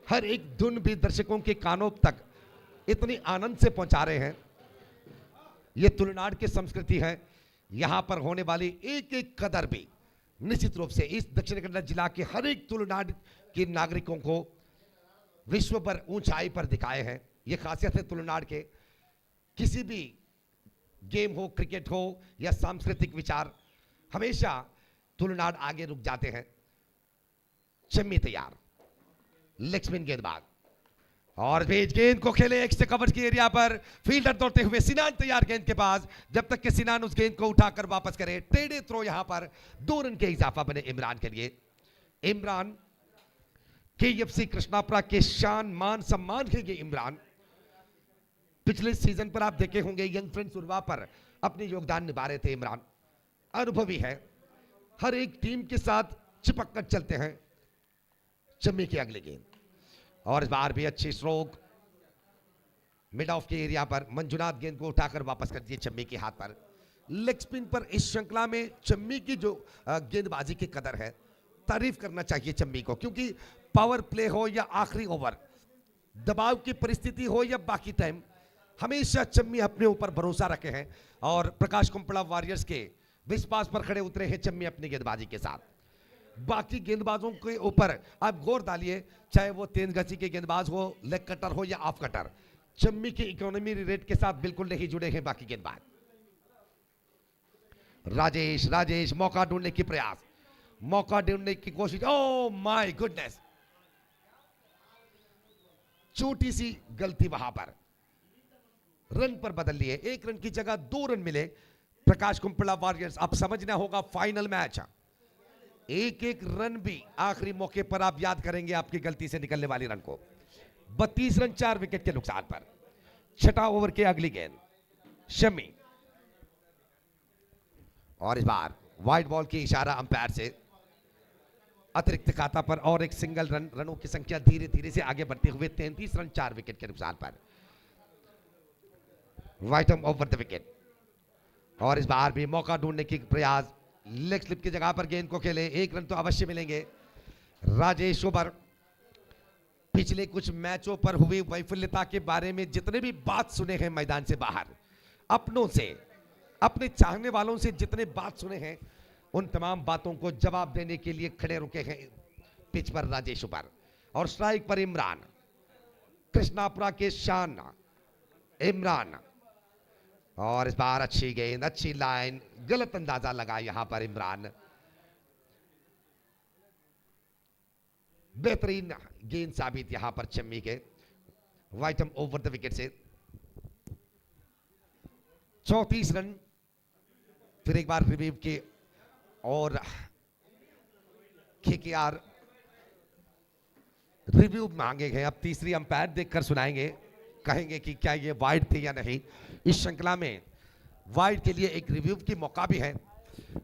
हर एक धुन भी दर्शकों के कानों तक इतनी आनंद से पहुंचा रहे हैं। ये तुलनाड की संस्कृति है। यहां पर होने वाली एक एक कदर भी निश्चित रूप से इस दक्षिण कन्नड़ जिला के हर एक तुलनाड के नागरिकों को विश्व पर ऊंचाई पर दिखाए हैं। ये खासियत है तुलनाड के। किसी भी गेम हो, क्रिकेट हो या सांस्कृतिक विचार, हमेशा तुलनाड आगे रुक जाते हैं। शम्मी तैयार, लेग स्पिन गेंदबाज, और बीच गेंद को खेले एक से कवर की एरिया पर, फील्डर दौड़ते हुए, सिनान तैयार गेंद के पास, जब तक कि सिनान उस गेंद को उठाकर वापस करे। टेढ़े थ्रो यहां पर 2 रन के इजाफा बने इमरान के लिए। इमरान केएफसी कृष्णापुरा के शान मान सम्मान के ये इमरान पिछले सीजन पर आप देखे होंगे यंग फ्रेंड्स उर्वा पर अपने योगदान निभा रहे थे। इमरान अनुभवी है, हर एक टीम के साथ चिपक कर चलते हैं। चम्मी की अगली गेंद और इस बार भी अच्छी स्ट्रोक मिड ऑफ के एरिया पर, मंजुनाथ गेंद को उठाकर वापस कर दिए चम्मी के हाथ पर। लेग स्पिन पर इस श्रृंखला में चम्मी की जो गेंदबाजी की कदर है, तारीफ करना चाहिए चम्मी को, क्योंकि पावर प्ले हो या आखिरी ओवर, दबाव की परिस्थिति हो या बाकी टाइम, हमेशा चम्मी अपने ऊपर भरोसा रखे हैं और प्रकाश कुंपड़ा वॉरियर्स के विश्वास पर खड़े उतरे हैं चम्मी अपनी गेंदबाजी के साथ। बाकी गेंदबाजों के ऊपर आप गौर डालिए, चाहे वो तेज गति के गेंदबाज हो, लेग कटर हो या ऑफ कटर, चम्मी की इकोनॉमी रेट के साथ बिल्कुल नहीं जुड़े हैं बाकी गेंदबाज। राजेश मौका ढूंढने की प्रयास, मौका ढूंढने की कोशिश, ओ माय गुडनेस, छोटी सी गलती वहां पर, रन पर बदल लिए, 1 रन की जगह 2 रन मिले प्रकाश कुंपड़ा वॉरियर्स। अब समझना होगा फाइनल मैच, एक एक रन भी आखिरी मौके पर आप याद करेंगे आपकी गलती से निकलने वाली रन को। 32 रन 4 विकेट के नुकसान पर। छठा ओवर के अगली गेंद शमी, और इस बार वाइड बॉल की इशारा अंपायर से अतिरिक्त खाता पर और एक सिंगल रन। रनों की संख्या धीरे धीरे से आगे बढ़ते हुए 33 रन 4 विकेट के नुकसान पर। वाइटम ओवर द विकेट और इस बार भी मौका ढूंढने की प्रयास, लेग स्लिप की जगह पर गेंद को खेले, 1 रन तो अवश्य मिलेंगे। राजेश ओवर पिछले कुछ मैचों पर हुई वैफल्यता के बारे में जितने भी बात सुने हैं मैदान से बाहर, अपनों से, अपने चाहने वालों से जितने बात सुने हैं, उन तमाम बातों को जवाब देने के लिए खड़े रुके हैं पिच पर राजेश ओवर। और स्ट्राइक पर इमरान, कृष्णापुरा के शान इमरान, और इस बार अच्छी गेंद, अच्छी लाइन, गलत अंदाजा लगा यहां पर इमरान। बेहतरीन गेंद साबित यहां पर चम्मी के। वाइटम ओवर द विकेट से 34 रन। फिर एक बार रिव्यू के और केकेआर रिव्यू मांगे गए, अब तीसरी अंपायर देखकर सुनाएंगे, कहेंगे कि क्या ये वाइड थे या नहीं। इस श्रृंखला में वाइड के लिए एक रिव्यू की मौका भी है।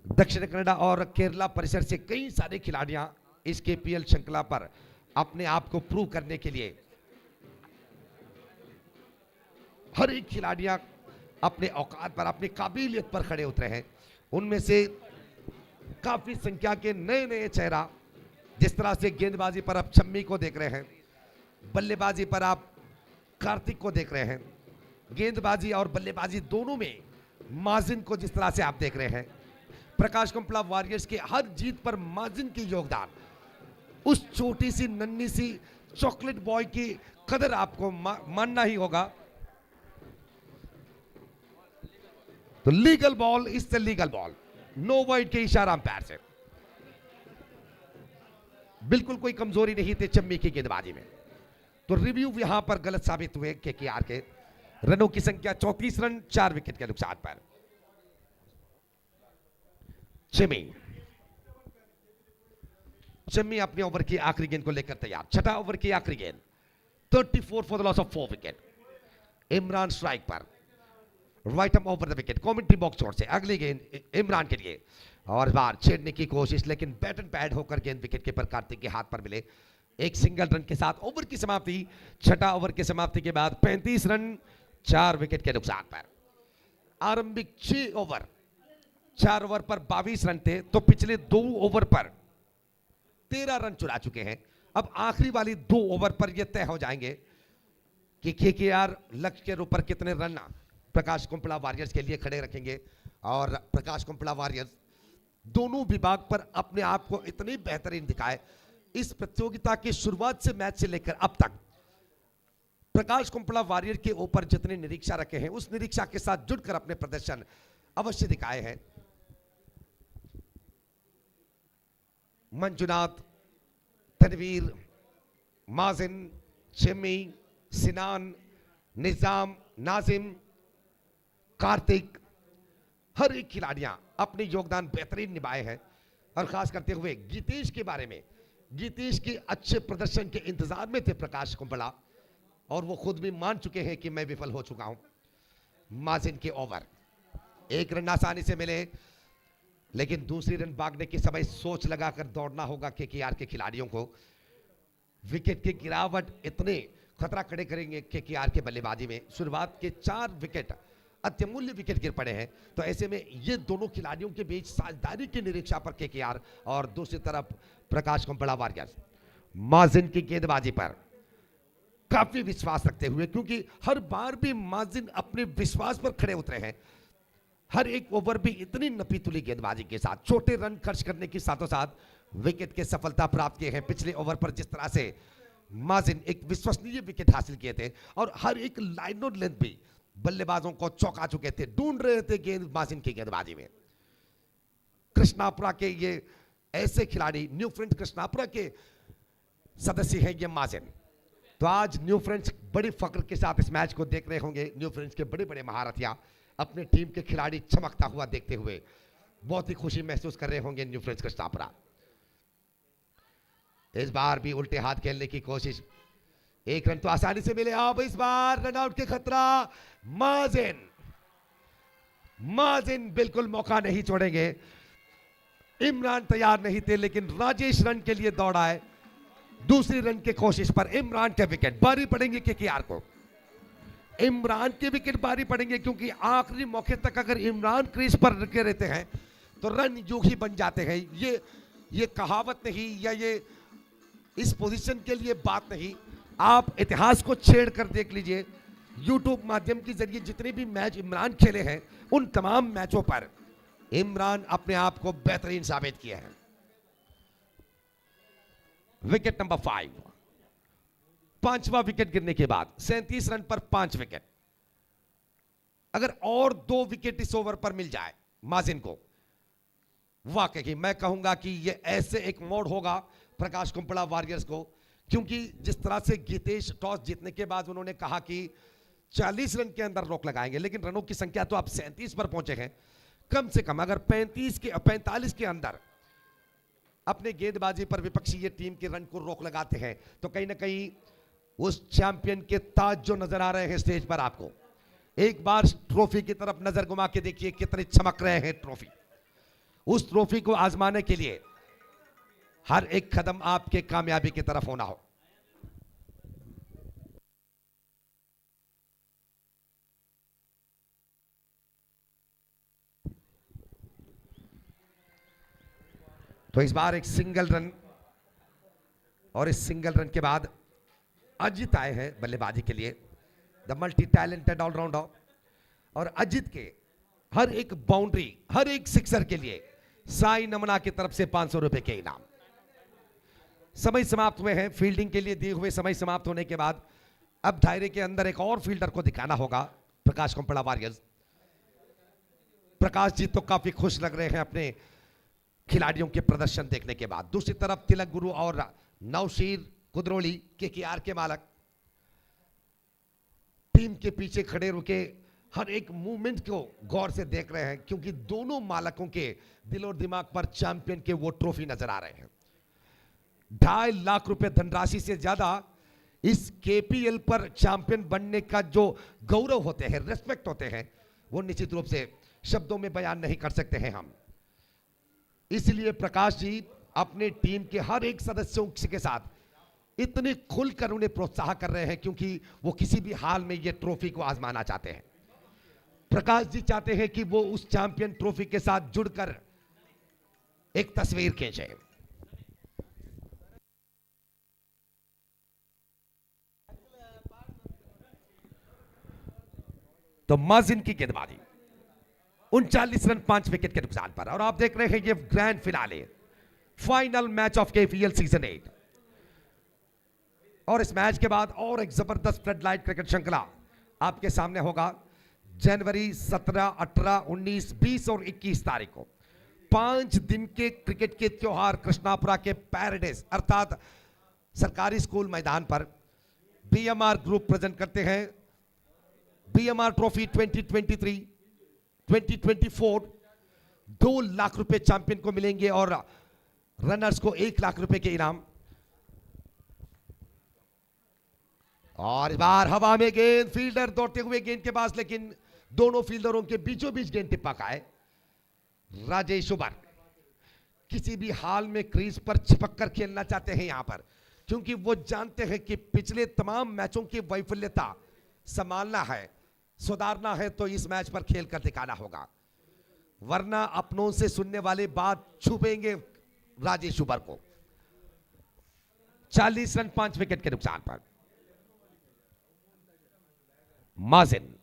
दक्षिण कन्नड़ा और केरला परिसर से कई सारे खिलाड़ियां इस केपीएल श्रृंखला पर अपने आप को प्रूव करने के लिए, हर एक खिलाड़ियां अपने औकात पर, अपनी काबिलियत पर खड़े उतरे हैं। उनमें से काफी संख्या के नए नए चेहरा, जिस तरह से गेंदबाजी पर आप चम्मी को देख रहे हैं, बल्लेबाजी पर आप कार्तिक को देख रहे हैं, गेंदबाजी और बल्लेबाजी दोनों में माजिन को जिस तरह से आप देख रहे हैं, प्रकाश कुंपड़ा वॉरियर्स के हर जीत पर माजिन की योगदान, उस छोटी सी नन्ही सी चॉकलेट बॉय की कदर आपको मानना ही होगा। तो लीगल बॉल, इससे लीगल बॉल, नो वाइड के इशारा अंपायर से। बिल्कुल कोई कमजोरी नहीं थी चम्मी की गेंदबाजी में। तो रिव्यू यहां पर गलत साबित हुए केकेआर के। रनों की संख्या 34 रन 4 विकेट के नुकसान पर। चम्मी अपने ओवर की आखिरी गेंद को लेकर तैयार। छठा ओवर की आखिरी गेंद, 34 for the loss of 4 wicket. Imran strike पर, right over the wicket. Commentary box छोर से अगली गेंद इमरान के लिए, और बार छेड़ने की कोशिश, लेकिन बैट एंड पैड होकर गेंद विकेट कीपर कार्तिक के हाथ पर मिले। एक सिंगल रन के साथ ओवर की समाप्ति। छठा ओवर की समाप्ति के बाद 35 रन 4 विकेट के नुकसान पर। आरंभिक 6 ओवर, 4 ओवर पर 22 रन थे, तो पिछले 2 ओवर पर 13 रन चुरा चुके हैं। अब आखिरी वाली 2 ओवर पर यह तय हो जाएंगे कि केकेआर लक्ष्य के ऊपर कितने रन प्रकाश कुंपड़ा वॉरियर्स के लिए खड़े रखेंगे। और प्रकाश कुंपड़ा वॉरियर्स दोनों विभाग पर अपने आप को इतनी बेहतरीन दिखाए। इस प्रतियोगिता की शुरुआत से मैच से लेकर अब तक प्रकाश कुंपड़ा वॉरियर के ऊपर जितने निरीक्षा रखे हैं, उस निरीक्षा के साथ जुड़कर अपने प्रदर्शन अवश्य दिखाए हैं। मंजुनाथ, तनवीर, माजिन, चेम्मी, सिनान, निजाम, नाजिम, कार्तिक, हर एक खिलाड़ियां अपने योगदान बेहतरीन निभाए हैं। और खास करते हुए गीतेश के बारे में, गीतेश के अच्छे प्रदर्शन के इंतजार में थे प्रकाश कुंबला, और वो खुद भी मान चुके हैं कि मैं विफल हो चुका हूं। माजिन के ओवर, एक रन आसानी से मिले, लेकिन दूसरी रन भागने के समय सोच लगाकर दौड़ना होगा केकेआर के खिलाड़ियों को। विकेट की गिरावट इतने खतरा खड़े करेंगे केकेआर के बल्लेबाजी में। शुरुआत के 4 विकेट अत्यमूल्य विकेट गिर पड़े हैं, तो ऐसे में ये दोनों खिलाड़ियों के बीच साझेदारी की निरीक्षा पर केकेआर, और दूसरी तरफ प्रकाश कुंबला वॉरियर्स। माजिन की गेंदबाजी पर काफी विश्वास रखते हुए, क्योंकि हर बार भी माजिन अपने विश्वास पर खड़े उतरे हैं। हर एक ओवर भी इतनी नपी तुली गेंदबाजी के साथ छोटे रन खर्च करने के साथों साथ विकेट के सफलता प्राप्त किए हैं। पिछले ओवर पर जिस तरह से माजिन एक विश्वसनीय विकेट हासिल किए थे, और हर एक लाइन और लेंथ भी बल्लेबाजों को चौंका चुके थे, ढूंढ रहे थे गेंद माजिन की गेंदबाजी में। कृष्णापुरा के ये ऐसे खिलाड़ी, न्यू फ्रेंड्स कृष्णापुरा के सदस्य हैं ये माजिन। तो आज न्यू फ्रेंड्स बड़ी फक्र के साथ इस मैच को देख रहे होंगे। न्यू फ्रेंड्स के बड़े बड़े महारथिया अपने टीम के खिलाड़ी चमकता हुआ देखते हुए बहुत ही खुशी महसूस कर रहे होंगे न्यू फ्रेंड्स कृष्णापुरा। इस बार भी उल्टे हाथ खेलने की कोशिश, एक रन तो आसानी से मिले। अब इस बार रन आउट के खतरा, माजिन बिल्कुल मौका नहीं छोड़ेंगे। इमरान तैयार नहीं थे, लेकिन राजेश रन के लिए दौड़ाए। दूसरी रन की कोशिश पर इमरान के विकेट बारी पड़ेंगे केकेआर को। इमरान के विकेट बारी पड़ेंगे, क्योंकि आखिरी मौके तक अगर इमरान क्रीज पर रखे रहते हैं तो रन यूं ही बन जाते हैं। ये कहावत नहीं, या ये इस पोजीशन के लिए बात नहीं। आप इतिहास को छेड़ कर देख लीजिए। यूट्यूब माध्यम के जरिए जितने भी मैच इमरान खेले हैं, उन तमाम मैचों पर इमरान अपने आप को बेहतरीन साबित किया है। विकेट नंबर 5, 5वां विकेट गिरने के बाद 37 रन पर 5 विकेट। अगर और 2 विकेट इस ओवर पर मिल जाए माजिन को, वाकई मैं कहूंगा कि यह ऐसे एक मोड़ होगा प्रकाश कुंबला वॉरियर्स को, क्योंकि जिस तरह से गीतेश टॉस जीतने के बाद उन्होंने कहा कि 40 रन के अंदर रोक लगाएंगे, लेकिन रनों की संख्या तो आप 37 पर पहुंचे हैं। कम से कम अगर 45 के अंदर अपने गेंदबाजी पर विपक्षी ये टीम के रन को रोक लगाते हैं, तो कहीं ना कहीं उस चैंपियन के ताज जो नजर आ रहे हैं स्टेज पर आपको, एक बार ट्रॉफी की तरफ नजर घुमा के देखिए कितने चमक रहे हैं ट्रॉफी। उस ट्रॉफी को आजमाने के लिए हर एक कदम आपके कामयाबी की तरफ होना हो। तो इस बार एक सिंगल रन, और इस सिंगल रन के बाद अजित आए हैं बल्लेबाजी के लिए, द मल्टी टैलेंटेड ऑलराउंडर। और अजित के हर एक बाउंड्री, हर एक सिक्सर के लिए साई नमना की तरफ से 500 रुपए के इनाम। समय समाप्त हुए हैं। फील्डिंग के लिए दिए हुए समय समाप्त होने के बाद अब दायरे के अंदर एक और फील्डर को दिखाना होगा प्रकाश कुंबला वॉरियर्स। प्रकाश जी तो काफी खुश लग रहे हैं अपने खिलाड़ियों के प्रदर्शन देखने के बाद। दूसरी तरफ तिलक गुरु और नौशीर कुदरोली केकेआर के मालक टीम के पीछे खड़े रुके हर एक मूवमेंट को गौर से देख रहे हैं, क्योंकि दोनों मालकों के दिल और दिमाग पर चैंपियन के वो ट्रॉफी नजर आ रहे हैं। 2.5 लाख रुपए धनराशि से ज्यादा इस केपीएल पर चैंपियन बनने का जो गौरव होते हैं, रेस्पेक्ट होते हैं, वो निश्चित रूप से शब्दों में बयान नहीं कर सकते हैं हम। इसलिए प्रकाश जी अपने टीम के हर एक सदस्यों के साथ इतने खुलकर उन्हें प्रोत्साहन कर रहे हैं, क्योंकि वो किसी भी हाल में ये ट्रॉफी को आजमाना चाहते हैं। प्रकाश जी चाहते हैं कि वो उस चैंपियन ट्रॉफी के साथ जुड़कर एक तस्वीर खींचे। तो माजिन की गेंदबाजी 39 रन 5 विकेट के नुकसान पर, और आप देख रहे हैं ये grand finale, final match of KPL season 8। और इस मैच के बाद और एक जबरदस्त फ्लड लाइट क्रिकेट श्रृंखला आपके सामने होगा जनवरी 17, 18, 19, 20 और 21 तारीख को। 5 दिन के क्रिकेट के त्योहार कृष्णापुरा के पैराडाइज अर्थात सरकारी स्कूल मैदान पर बीएमआर ग्रुप प्रेजेंट करते हैं बीएमआर ट्रॉफी 2023 2024। 2 लाख रुपए चैंपियन को मिलेंगे और रनर्स को 1 लाख रुपए के इनाम। और इस बार हवा में गेंद, फील्डर दौड़ते हुए गेंद के पास, लेकिन दोनों फील्डरों के बीचों बीच गेंद टिप्पा खाए। राजेश उबर किसी भी हाल में क्रीज पर चिपक कर खेलना चाहते हैं यहां पर, क्योंकि वो जानते हैं कि पिछले तमाम मैचों की वैफल्यता संभालना है, सुधारना है तो इस मैच पर खेलकर दिखाना होगा, वरना अपनों से सुनने वाले बात छुपेंगे राजेश उबर को। 40 रन 5 विकेट के नुकसान पर माजिन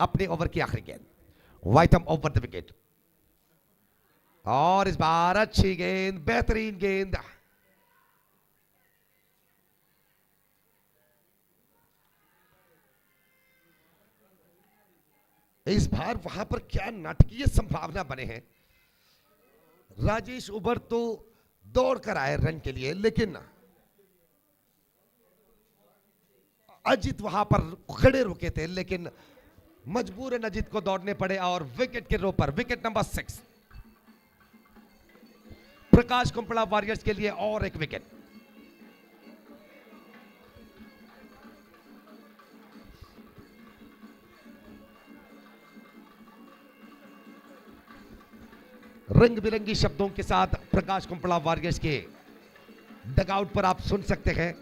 अपने ओवर की आखिरी गेंद, वाइटम ओवर द विकेट। और इस बार अच्छी गेंद, बेहतरीन गेंद। इस बार वहां पर क्या नाटकीय संभावना बने हैं। राजेश उबर तो दौड़ कर आए रन के लिए, लेकिन अजित वहां पर खड़े रुके थे, लेकिन मजबूरन अजित को दौड़ने पड़े और विकेट के रो पर विकेट नंबर 6 प्रकाश कुंपड़ा वॉरियर्स के लिए और एक विकेट। रंग बिरंगी शब्दों के साथ प्रकाश कुंपड़ा वॉरियर्स के डगआउट पर आप सुन सकते हैं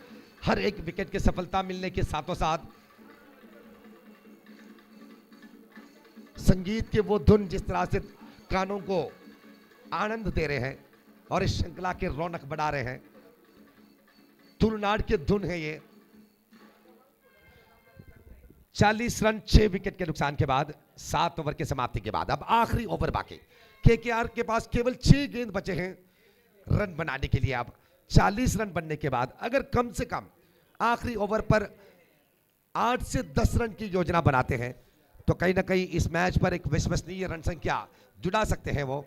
हर एक विकेट की सफलता मिलने के साथों साथ संगीत के वो धुन जिस तरह से कानों को आनंद दे रहे हैं और इस श्रृंखला के रौनक बढ़ा रहे हैं। तुलनाड़ के धुन है ये। 40 रन 6 विकेट के नुकसान के बाद 7 ओवर के समाप्ति के बाद अब आखिरी ओवर बाकी। केकेआर के पास केवल 6 गेंद बचे हैं रन बनाने के लिए। अब 40 रन बनने के बाद अगर कम से कम आखिरी ओवर पर 8 से 10 रन की योजना बनाते हैं तो कहीं ना कहीं इस मैच पर एक विश्वसनीय रन संख्या जुड़ा सकते हैं वो।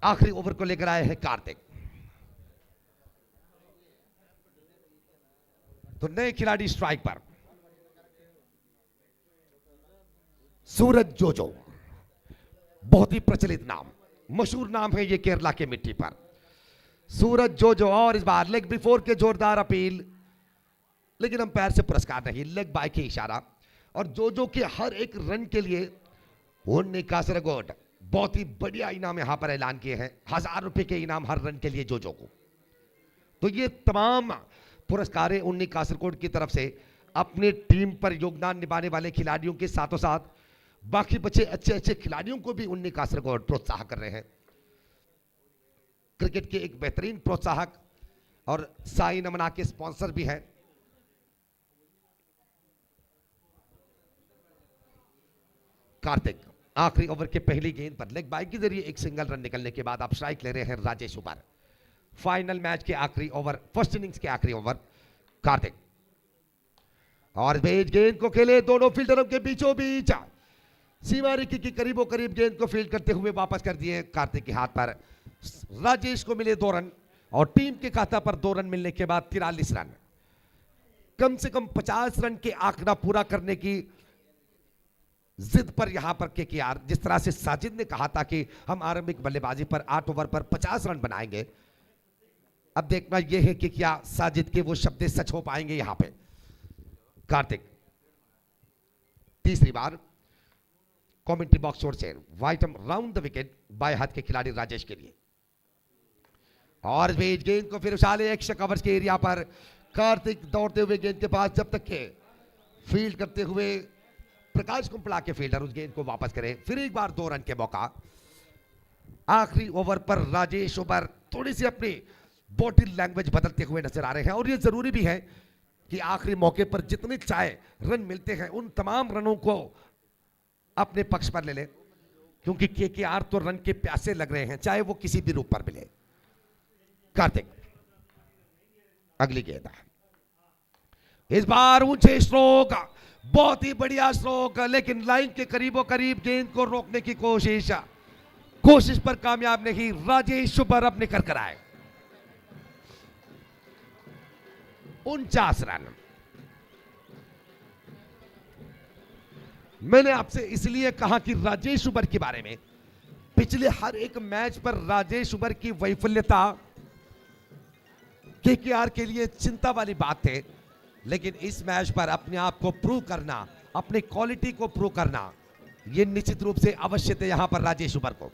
आखिरी ओवर को लेकर आए हैं कार्तिक। तो नए खिलाड़ी स्ट्राइक पर सूरज जोजो, बहुत ही प्रचलित नाम, मशहूर नाम है ये केरला के मिट्टी पर। सूरज जोजो और इस बार लेग बिफोर के जोरदार अपील, लेकिन अंपायर से पुरस्कार नहीं, लेग बाय के इशारा। और जोजो के हर एक रन के लिए उन्हें कासरगोड बहुत ही बढ़िया इनाम यहां पर ऐलान किए हैं। 1000 रुपए के इनाम हर रन के लिए जोजो को। तो ये तमाम पुरस्कार उन्नी कासरगोड की तरफ से अपने टीम पर योगदान निभाने वाले खिलाड़ियों के साथों साथ बाकी बचे अच्छे अच्छे खिलाड़ियों को भी उन्नी कासरगोड प्रोत्साहन कर रहे हैं। क्रिकेट के एक बेहतरीन प्रोत्साहक और साई नमना के स्पॉन्सर भी हैं। कार्तिक आखिरी ओवर के पहली गेंद पर लेग बाय के जरिए एक सिंगल रन निकलने के बाद आप स्ट्राइक ले रहे हैं राजेश उबर। फाइनल मैच के आखिरी ओवर, फर्स्ट इनिंग्स के आखिरी ओवर कार्तिक और बेज गेंद को खेले दोनों फील्डरों के बीचों बीच सीमा रेखा के करीबों करीब गेंद को फील्ड करते हुए वापस कर दिए कार्तिक के हाथ पर। राजेश को मिले 2 रन और टीम के खाता पर 2 रन मिलने के बाद 43 रन, कम से कम 50 रन के आंकड़ा पूरा करने की जिद पर यहां पर केकेआर, जिस तरह से साजिद ने कहा था कि हम आरंभिक बल्लेबाजी पर 8 ओवर पर 50 रन बनाएंगे, अब देखना यह है कि क्या साजिद के वो शब्द सच हो पाएंगे यहां पे। कार्तिक तीसरी बार कमेंट्री बॉक्स छोड़ से वाइटम राउंड द विकेट बाएं हाथ के खिलाड़ी राजेश के लिए और बीच गेंद को फिर उछाले एक्स्ट्रा कवर्स के एरिया पर। कार्तिक दौड़ते हुए गेंद के पास, जब तक के फील्ड करते हुए प्रकाश कुंपड़ा के फील्डर उस गेंद को वापस करें। फिर एक बार 2 रन के मौका। आखिरी ओवर पर राजेश उबर थोड़ी सी अपनी बॉडी लैंग्वेज बदलते हुए नजर आ रहे हैं और ये जरूरी भी है कि आखिरी मौके पर जितने चाहे रन मिलते हैं उन तमाम रनों को अपने पक्ष पर ले ले, क्योंकि केकेआर तो रन के प्यासे लग रहे हैं, चाहे वो किसी भी रूप पर मिले। कार्तिक अगली गेंद, इस बार ऊंचे स्ट्रोक, बहुत ही बढ़िया स्ट्रोक, लेकिन लाइन के करीबों करीब गेंद को रोकने की कोशिश पर कामयाब नहीं। राजेश शुबर अपने कर कराए 49 रन। मैंने आपसे इसलिए कहा कि राजेश शुबर के बारे में, पिछले हर एक मैच पर राजेश शुबर की वैफल्यता केकेआर के लिए चिंता वाली बात है, लेकिन इस मैच पर अपने आप को प्रूव करना, अपनी क्वालिटी को प्रूव करना, यह निश्चित रूप से आवश्यक है यहां पर राजेश शुबर को।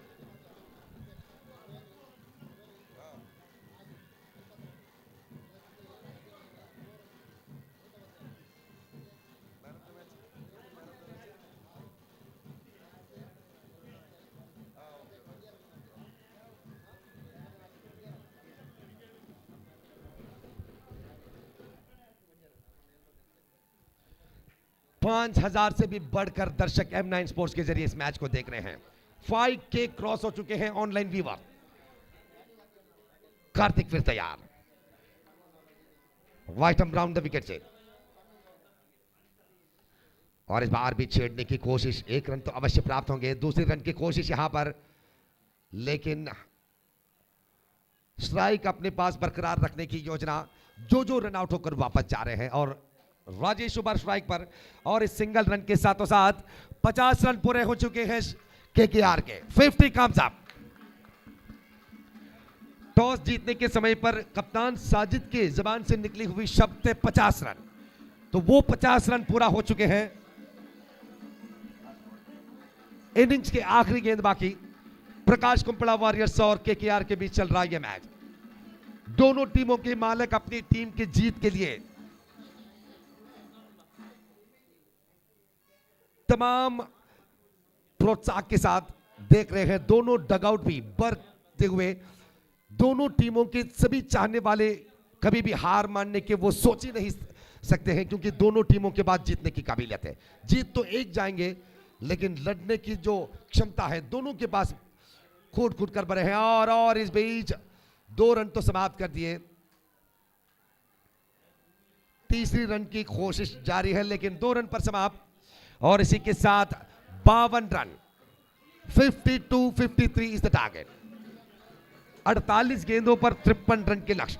पांच 5000 से भी बढ़कर दर्शक M9 स्पोर्ट्स के जरिए इस मैच को देख रहे हैं। 5K क्रॉस हो चुके हैं ऑनलाइन व्यूअर। कार्तिक फिर तैयार, white and brown the wicket से, और इस बार भी छेड़ने की कोशिश। 1 रन तो अवश्य प्राप्त होंगे, दूसरे रन की कोशिश यहां पर, लेकिन स्ट्राइक अपने पास बरकरार रखने की योजना। जो रन आउट होकर वापस जा रहे हैं, और राजेश शुबर स्ट्राइक पर, और इस सिंगल रन के साथों साथ 50 रन पूरे हो चुके हैं केकेआर के। 50 कम्स अप। टॉस जीतने के समय पर कप्तान साजिद के जबान से निकली हुई शब्द थे 50 रन, तो वो 50 रन पूरा हो चुके हैं। इनिंग्स के आखिरी गेंद बाकी। प्रकाश कुंपड़ा वॉरियर्स और केकेआर के बीच चल रहा यह मैच। दोनों टीमों के मालिक अपनी टीम की जीत के लिए तमाम प्रोत्साहन के साथ देख रहे हैं। दोनों डगआउट भी बढ़ते हुए, दोनों टीमों के सभी चाहने वाले कभी भी हार मानने के वो सोच ही नहीं सकते हैं, क्योंकि दोनों टीमों के बाद जीतने की काबिलियत है। जीत तो एक जाएंगे, लेकिन लड़ने की जो क्षमता है दोनों के पास कूद कर बढ़े हैं। और इस बीच 2 रन तो समाप्त कर दिए। तीसरी रन की कोशिश जारी है, लेकिन 2 रन पर समाप्त, और इसी के साथ 52 रन। 52-53 is the target. 48 गेंदों पर 53 रन के लक्ष्य।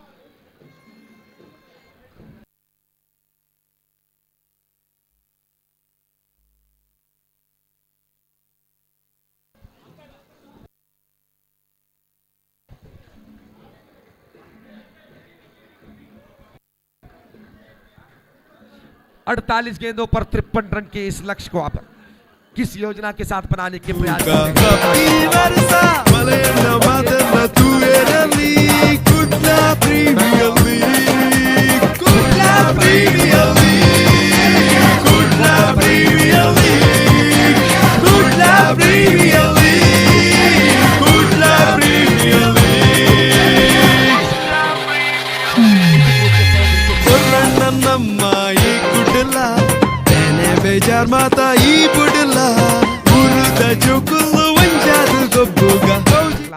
अड़तालीस गेंदों पर 53 रन के इस लक्ष्य को आप किस योजना के साथ बनाने के प्रयास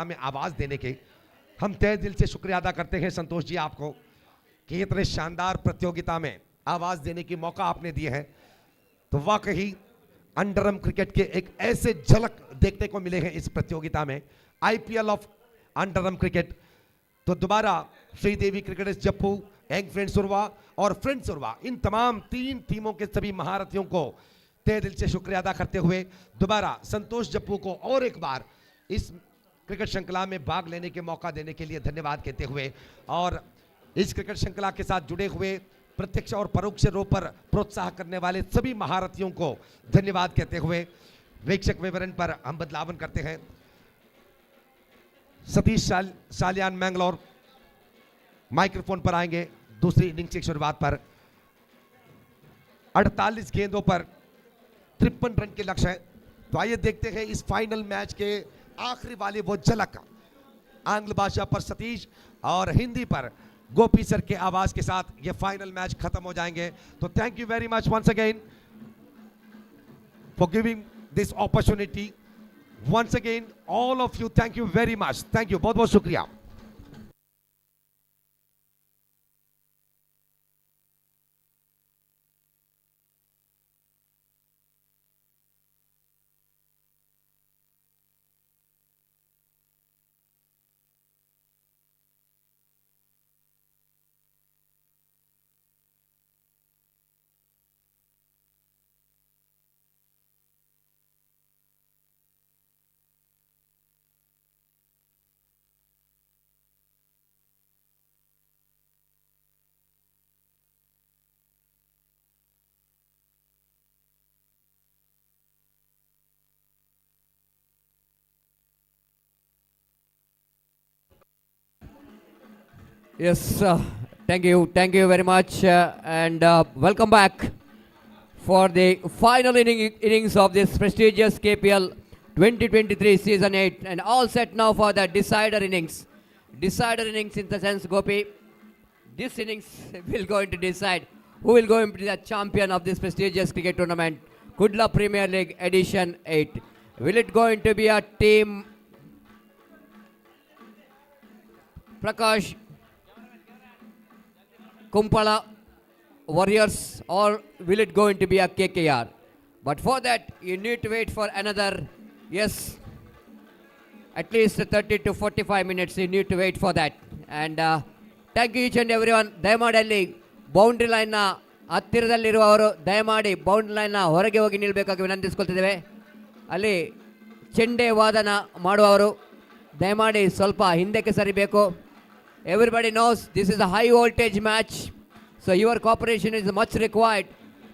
में आवाज देने के हम तहे दिल से शुक्रिया अदा करते हैं संतोष जी आपको, कि इतने शानदार प्रतियोगिता में आवाज देने की मौका आपने दिए हैं। तो वाकई अंडरआर्म क्रिकेट के एक ऐसे झलक देखने को मिले हैं इस प्रतियोगिता में, आईपीएल ऑफ अंडरआर्म क्रिकेट। तो दोबारा Sridevi cricketers Jappu, young friends Urwa और फ्रेंड्स उर्वा, इन तमाम 3 टीमों के सभी महारथियों को तहे दिल से शुक्रिया अदा करते हुए दोबारा संतोष जप्पू को और एक बार इस क्रिकेट श्रृंखला में भाग लेने के मौका देने के लिए धन्यवाद कहते हुए, और इस क्रिकेट श्रृंखला के साथ जुड़े हुए प्रत्यक्ष और परोक्ष रूप पर प्रोत्साहन करने वाले सभी महारथियों को धन्यवाद कहते हुए वीक्षक विवरण पर हम बदलावन करते हैं। सतीश सालियान मैंगलोर माइक्रोफोन पर आएंगे दूसरी इनिंग्स की शुरुआत पर। 48 गेंदों पर 53 रन के लक्ष्य है। तो आइए देखते हैं इस फाइनल मैच के आखिरी वाली वो झलक। आंग्ल भाषा पर सतीश और हिंदी पर गोपी सर के आवाज के साथ ये फाइनल मैच खत्म हो जाएंगे। तो thank you very much once again for giving this opportunity. Once again all of you, thank you very much. Thank you, बहुत बहुत शुक्रिया। Yes, thank you very much, and welcome back for the final innings of this prestigious KPL 2023 Season 8, and all set now for the decider innings. Decider innings in the sense, Gopi, this innings will going to decide who will go into the champion of this prestigious cricket tournament, Kudla Premier League Edition 8. Will it going to be a team Prakash Kumpala Warriors, or will it going to be a KKR? But for that, you need to wait for another, yes, at least 30 to 45 minutes. You need to wait for that. And thank you each and everyone. ದಯಮಾಡಿ boundary ಲೈನ್ನ ಹತ್ತಿರದಲ್ಲಿರುವವರು ದಯಮಾಡಿ boundary ಲೈನ್ನ ಹೊರಗೆ ಹೋಗಿ ನಿಲ್ಲಬೇಕಾಗಿ ವಿನಂತಿಸ್ಕೊಳ್ತಿದ್ದೇವೆ. ಅಲ್ಲಿ ಚೆಂಡೆ ವಾದನ ಮಾಡುವವರು ದಯಮಾಡಿ ಸ್ವಲ್ಪ ಹಿಂದಕ್ಕೆ ಸರಿಬೇಕು. Everybody knows this is a high voltage match, so your cooperation is much required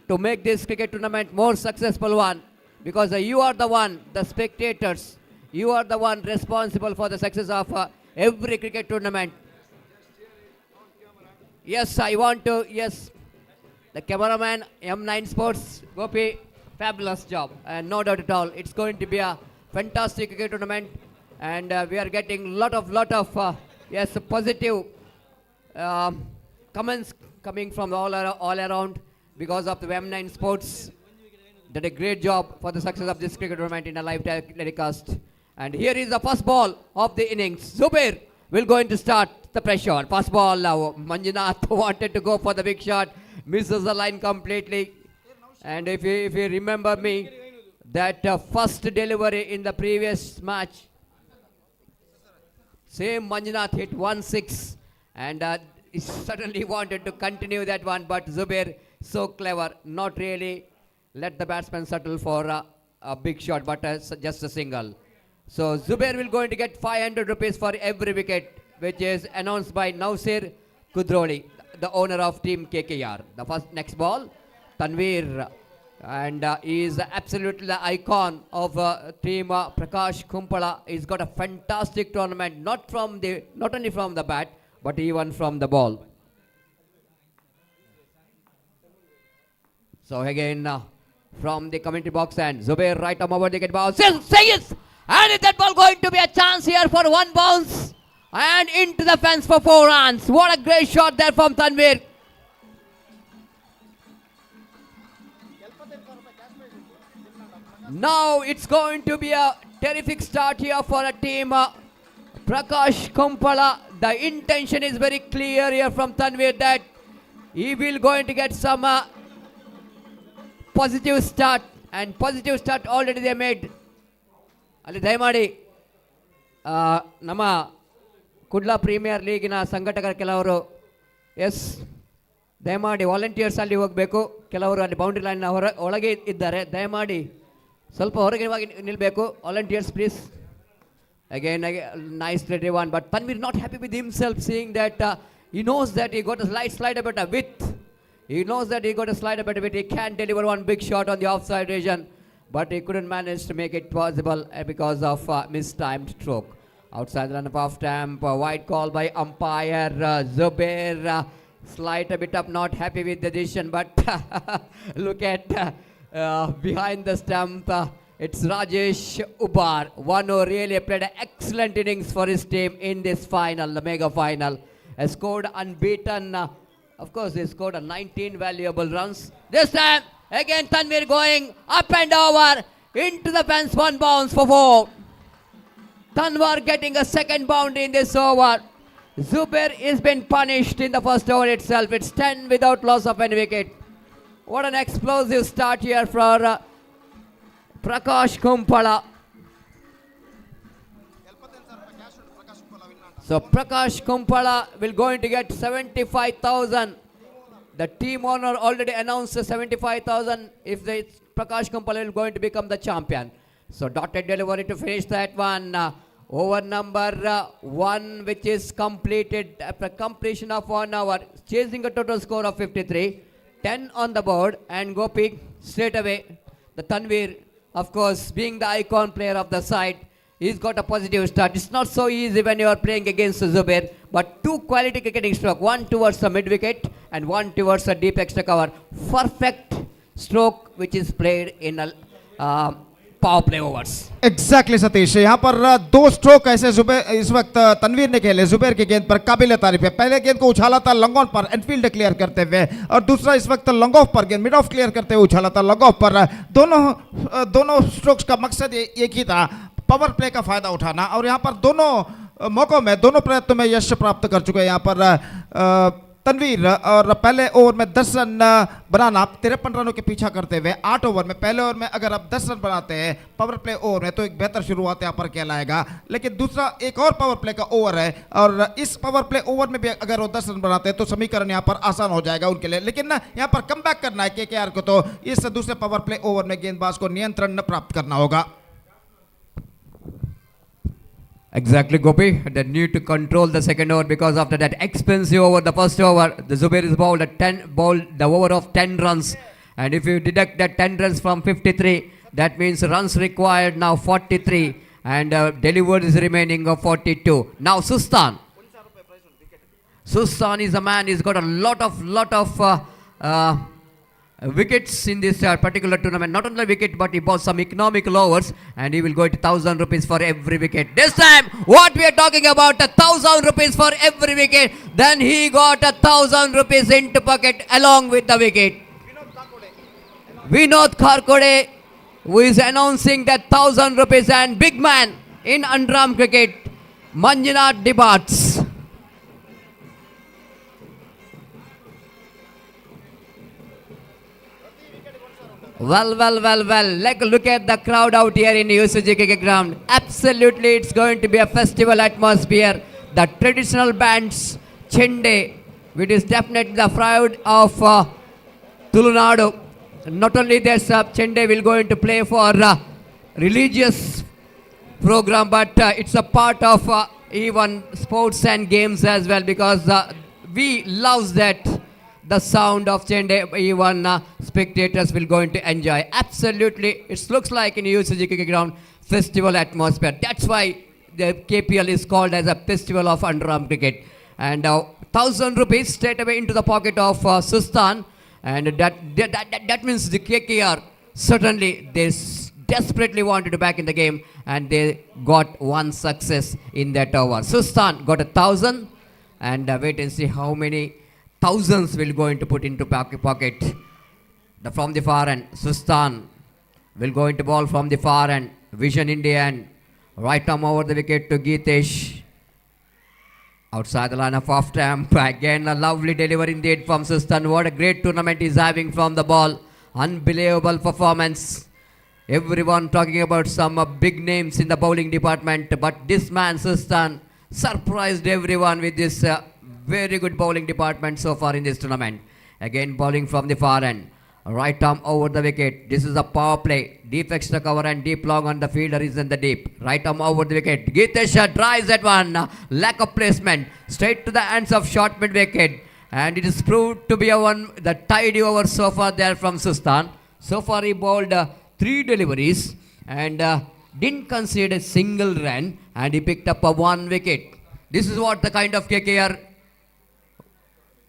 to make this cricket tournament more successful one, because you are the one, the spectators, you are the one responsible for the success of every cricket tournament. Yes, I want to, yes, the cameraman, M9 Sports, Gopi, fabulous job, and no doubt at all, it's going to be a fantastic cricket tournament, and we are getting lot of yes, positive comments coming from all around because of the M9 Sports. Did a great job for the success of this cricket tournament in a live telecast. And here is the first ball of the innings. Zubair will going to start the pressure. First ball now. Manjunath wanted to go for the big shot, misses the line completely. And if you remember me, that first delivery in the previous match, same Manjunath hit 1-6, and he suddenly wanted to continue that one, but Zubair, so clever, not really let the batsman settle for a big shot, but just a single. So Zubair will going to get 500 rupees for every wicket, which is announced by Nausir Kudroli, the owner of team KKR. The next ball, Tanveer, and he is absolutely the icon of team Prakash Kumpala. He's got a fantastic tournament, not only from the bat, but even from the ball. So again from the commentary box, and Zubair right arm over the get ball, says, and is that ball going to be a chance here for one bounce and into the fence for 4 runs. What a great shot there from Tanveer. Now it's going to be a terrific start here for a team Prakash Kumpala. The intention is very clear here from Tanveer that he will going to get some positive start, and positive start already they made. ಅಲ್ಲಿ ದಯಮಾಡಿ ನಮ್ಮ Kudla premier ಲೀಗಿನ ಸಂಘಟಕರ ಕೆಲವರು S ದಯಮಾಡಿ volunteers ಅಲ್ಲಿ ಹೋಗಬೇಕು, ಕೆಲವರು ಅಲ್ಲಿ boundary line ಒಳಗೆ ಇದ್ದಾರೆ, ದಯಮಾಡಿ ಸ್ವಲ್ಪ ಹೊರಗೆ ನಿಲ್ಲಬೇಕು. Volunteers please. Again, nicely driven, but Tanveer not happy with himself, seeing that he knows that he got a slight a bit of width. He knows that he got a slight a bit of width. He can deliver one big shot on the offside region, but he couldn't manage to make it possible because of mistimed stroke. Outside the run off stamp, wide call by umpire Zubair. Slight a bit up, not happy with the decision, but look at behind the stump. It's Rajesh Ubar, one who really played an excellent innings for his team in this final, the mega final. Has scored unbeaten. Of course, he scored a 19 valuable runs. This time, again Tanveer going up and over into the fence, one bounce for 4. Tanveer getting a second boundary in this over. Zubair has been punished in the first over itself. It's 10 without loss of any wicket. What an explosive start here for Prakash Kumpala. So Prakash Kumpala will going to get 75,000. The team owner already announced 75,000 if the Prakash Kumpala will going to become the champion. So dotted delivery to finish that one. Over number 1, which is completed after completion of 1 hour, chasing a total score of 53. 10 on the board, and Gopi straight away, the Tanveer, of course, being the icon player of the side, He's got a positive start. It's not so easy when you are playing against Zubair, but two quality cricketing stroke, one towards the mid wicket and one towards the deep extra cover. Perfect stroke which is played in a power play overs. Exactly Satish, यहाँ पर दो stroke ऐसे जुबैर इस वक्त तनवीर ने खेले जुबैर की गेंद पर, काबिल तारीफ है। पहले गेंद को उछाला था लॉन्ग ऑन पर एनफील्ड क्लियर करते हुए, और दूसरा इस वक्त लॉन्ग ऑफ पर गेंद मिड ऑफ क्लियर करते हुए उछाला था लॉन्ग ऑफ पर। दोनों स्ट्रोक्स का मकसद एक ही था, पावर प्ले का फायदा उठाना, और यहाँ पर दोनों मौकों में, दोनों प्रयत्नों में यश प्राप्त कर चुके हैं यहाँ पर तनवीर। और पहले ओवर में 10 रन बनाना, 53 रनों के पीछा करते हुए 8 ओवर में, पहले ओवर में अगर आप 10 रन बनाते हैं पावर प्ले ओवर में तो एक बेहतर शुरुआत यहाँ पर कहलाएगा। लेकिन दूसरा एक और पावर प्ले का ओवर है, और इस पावर प्ले ओवर में भी अगर वो 10 रन बनाते हैं तो समीकरण यहाँ पर आसान हो जाएगा उनके लिए। लेकिन ना यहाँ पर कम बैक करना है केकेआर को, तो इस दूसरे पावर प्ले ओवर में गेंदबाज को नियंत्रण प्राप्त करना होगा। Exactly, Gopi. They need to control the second over because after that expensive over, the first over, the Zubair is bowled the over of 10 runs. And if you deduct that 10 runs from 53, that means runs required now 43 and delivered is remaining of 42. Now Sustan. Sustan is a man, he's got a lot of wickets in this particular tournament. Not only wicket, but he bought some economical overs, and he will go to 1,000 rupees for every wicket. This time, what we are talking about, 1,000 rupees for every wicket. Then he got 1,000 rupees into pocket along with the wicket. Vinod Kharkode, who is announcing that 1,000 rupees, and big man in Andhra cricket, Manjunath departs. Well, look at the crowd out here in UCG cricket ground. Absolutely, it's going to be a festival atmosphere. The traditional bands, Chende, which is definitely the pride of Tulunadu. Not only this, Chende will going to play for religious program, but it's a part of even sports and games as well, because we love that. The sound of Chende, even spectators will going to enjoy. Absolutely, it looks like in UCG cricket ground, festival atmosphere. That's why the KPL is called as a festival of underarm cricket. And 1,000 rupees straight away into the pocket of Sustan, and that means the KKR certainly they desperately wanted to back in the game, and they got one success in that over. Sustan got 1,000, and wait and see how many thousands will go into put into pocket. From the far end, Sustan will go into ball from the far end. Vision India, and right arm over the wicket to Geetesh. Outside the line of off stamp. Again a lovely delivery indeed from Sustan. What a great tournament he's having from the ball. Unbelievable performance. Everyone talking about some big names in the bowling department, but this man Sustan surprised everyone with this very good bowling department so far in this tournament. Again bowling from the far end. Right arm over the wicket. This is a power play. Deep extra cover and deep long on the fielder is in the deep. Right arm over the wicket. Geetesh drives that one. Lack of placement. Straight to the hands of short mid wicket. And it is proved to be the tidy over so far there from Sustan. So far he bowled 3 deliveries and didn't concede a single run, and he picked up a 1 wicket. This is what the kind of KKR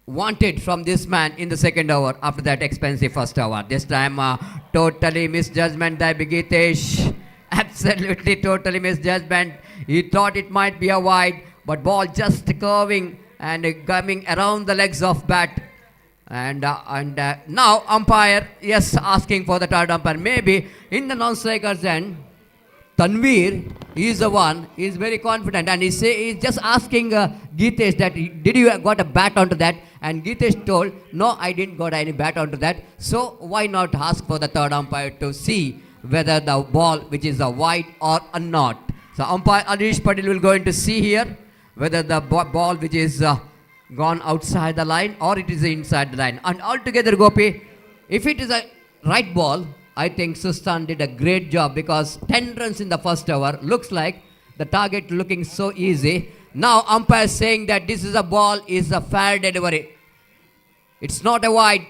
wanted from this man in the second over after that expensive first over. This time totally misjudgment by Geetesh. Absolutely totally misjudgment. He thought it might be a wide, but ball just curving and coming around the legs of bat. And now umpire, yes, asking for the third umpire. Maybe in the non-strikers end, Tanveer is the one, he is very confident, and he's just asking Geetesh that did you got a bat onto that, and Geetesh told no, I didn't got any bat onto that, so why not ask for the third umpire to see whether the ball which is a wide or a not. So umpire Anish Patil will going to see here whether the ball which is gone outside the line or it is inside the line. And altogether, Gopi, if it is a right ball, I think Sustan did a great job, because 10 runs in the first over looks like the target looking so easy. Now umpire saying that this is a ball, is a fair delivery. It's not a wide.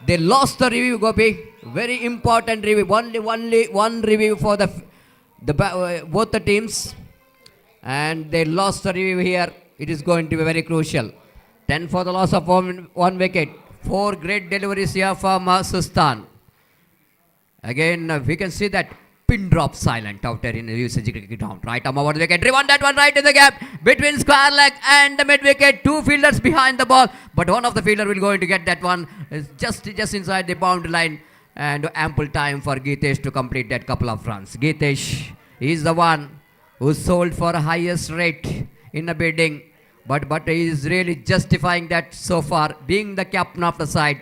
They lost the review, Gopi. Very important review. Only one review for the both the teams, and they lost the review here. It is going to be very crucial. 10 for the loss of one wicket. 4 great deliveries here from Sustan. Again, we can see that pin drop silent out there in the UCG cricket ground. Right arm over the wicket. Driven that one right in the gap between square leg and the mid wicket. 2 fielders behind the ball, but one of the fielder will going to get that one. It's just inside the boundary line, and ample time for Geetesh to complete that couple of runs. Geetesh is the one who sold for highest rate in the bidding, but he is really justifying that so far, being the captain of the side,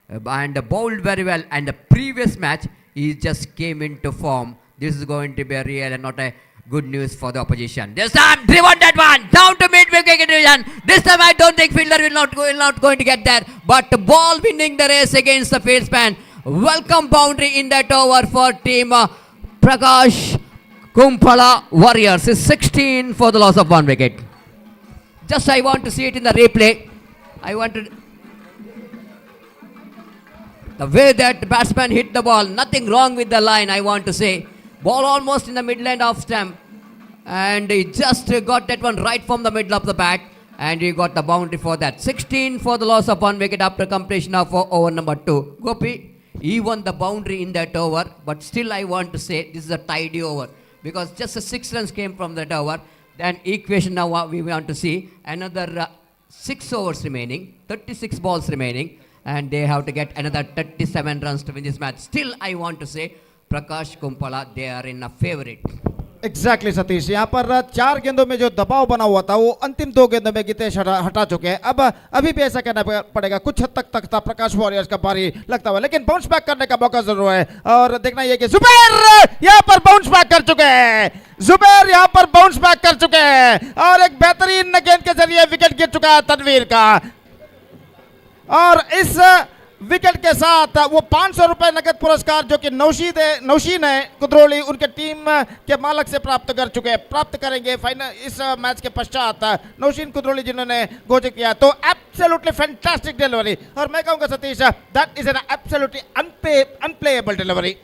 and bowled very well. And the previous match, he just came into form. This is going to be a real and not a good news for the opposition. This time, driven that one down to mid-wicket division. This time, I don't think fielder will not going to get there. But the ball winning the race against the fieldsman. Welcome boundary in that over for team Prakash Kumpala Warriors. Is 16 for the loss of 1 wicket. Just I want to see it in the replay. I want to... The way that batsman hit the ball, nothing wrong with the line, I want to say. Ball almost in the midland off stump, and he just got that one right from the middle of the bat, and he got the boundary for that. 16 for the loss of 1 wicket after completion of over number 2. Gopi, he won the boundary in that over, but still I want to say this is a tidy over, because just 6 runs came from that over. Then equation now we want to see another 6 overs remaining, 36 balls remaining, and they have to get another 37 runs to win this match. Still, I want to say, Prakash Kumpala, they are in a favorite. Exactly Satish, यहाँ पर 4 गेंदों में जो दबाव बना हुआ था वो अंतिम 2 गेंदों में गीतेश हटा चुके हैं. अब अभी भी ऐसा कहना पड़ेगा, कुछ हद तक था प्रकाश वॉरियर्स का भारी लगता हुआ, लेकिन बाउंस बैक करने का मौका जरूर है. और देखना ये कि जुबैर यहाँ पर बाउंस बैक कर चुके हैं. जुबैर यहाँ पर बाउंस बैक कर चुके हैं और एक बेहतरीन गेंद के जरिए विकेट गिर चुका है तनवीर का. और इस विकेट के साथ वो 500 रुपए नगद पुरस्कार जो कि नौशीन है कुदरोली उनके टीम के मालक से प्राप्त करेंगे फाइनल इस मैच के पश्चात. नौशीन कुदरोली जिन्होंने घोषित किया, तो एब्सोल्युटली फैंटास्टिक डिलीवरी. और मैं कहूंगा Satish, that is an absolutely unplayable delivery.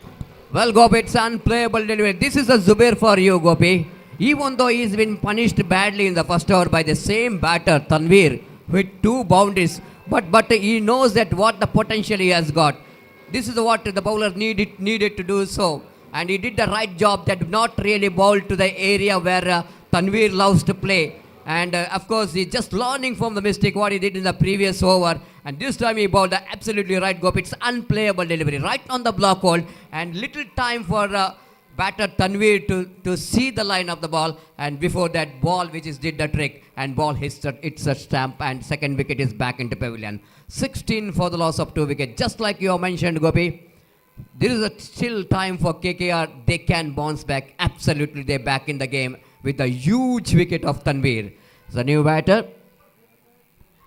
Well, Gopi, it's unplayable delivery. This is a Zubair for you, Gopi. Even though he's been punished badly in the first over by the same batter, Tanveer, with 2 boundaries, but he knows that what the potential he has got. This is what the bowler needed to do so, and he did the right job, that not really bowl to the area where Tanveer loves to play. And of course, he's just learning from the mistake what he did in the previous over. And this time he bowled the absolutely right Gopi. It's unplayable delivery right on the block hold, and little time for batter Tanveer to see the line of the ball. And before that, ball which is did the trick, and ball hits a stamp, and second wicket is back into pavilion. 16 for the loss of 2 wickets. Just like you mentioned, Gopi, there is still time for KKR. They can bounce back. Absolutely, they're back in the game with a huge wicket of Tanveer. The new batter,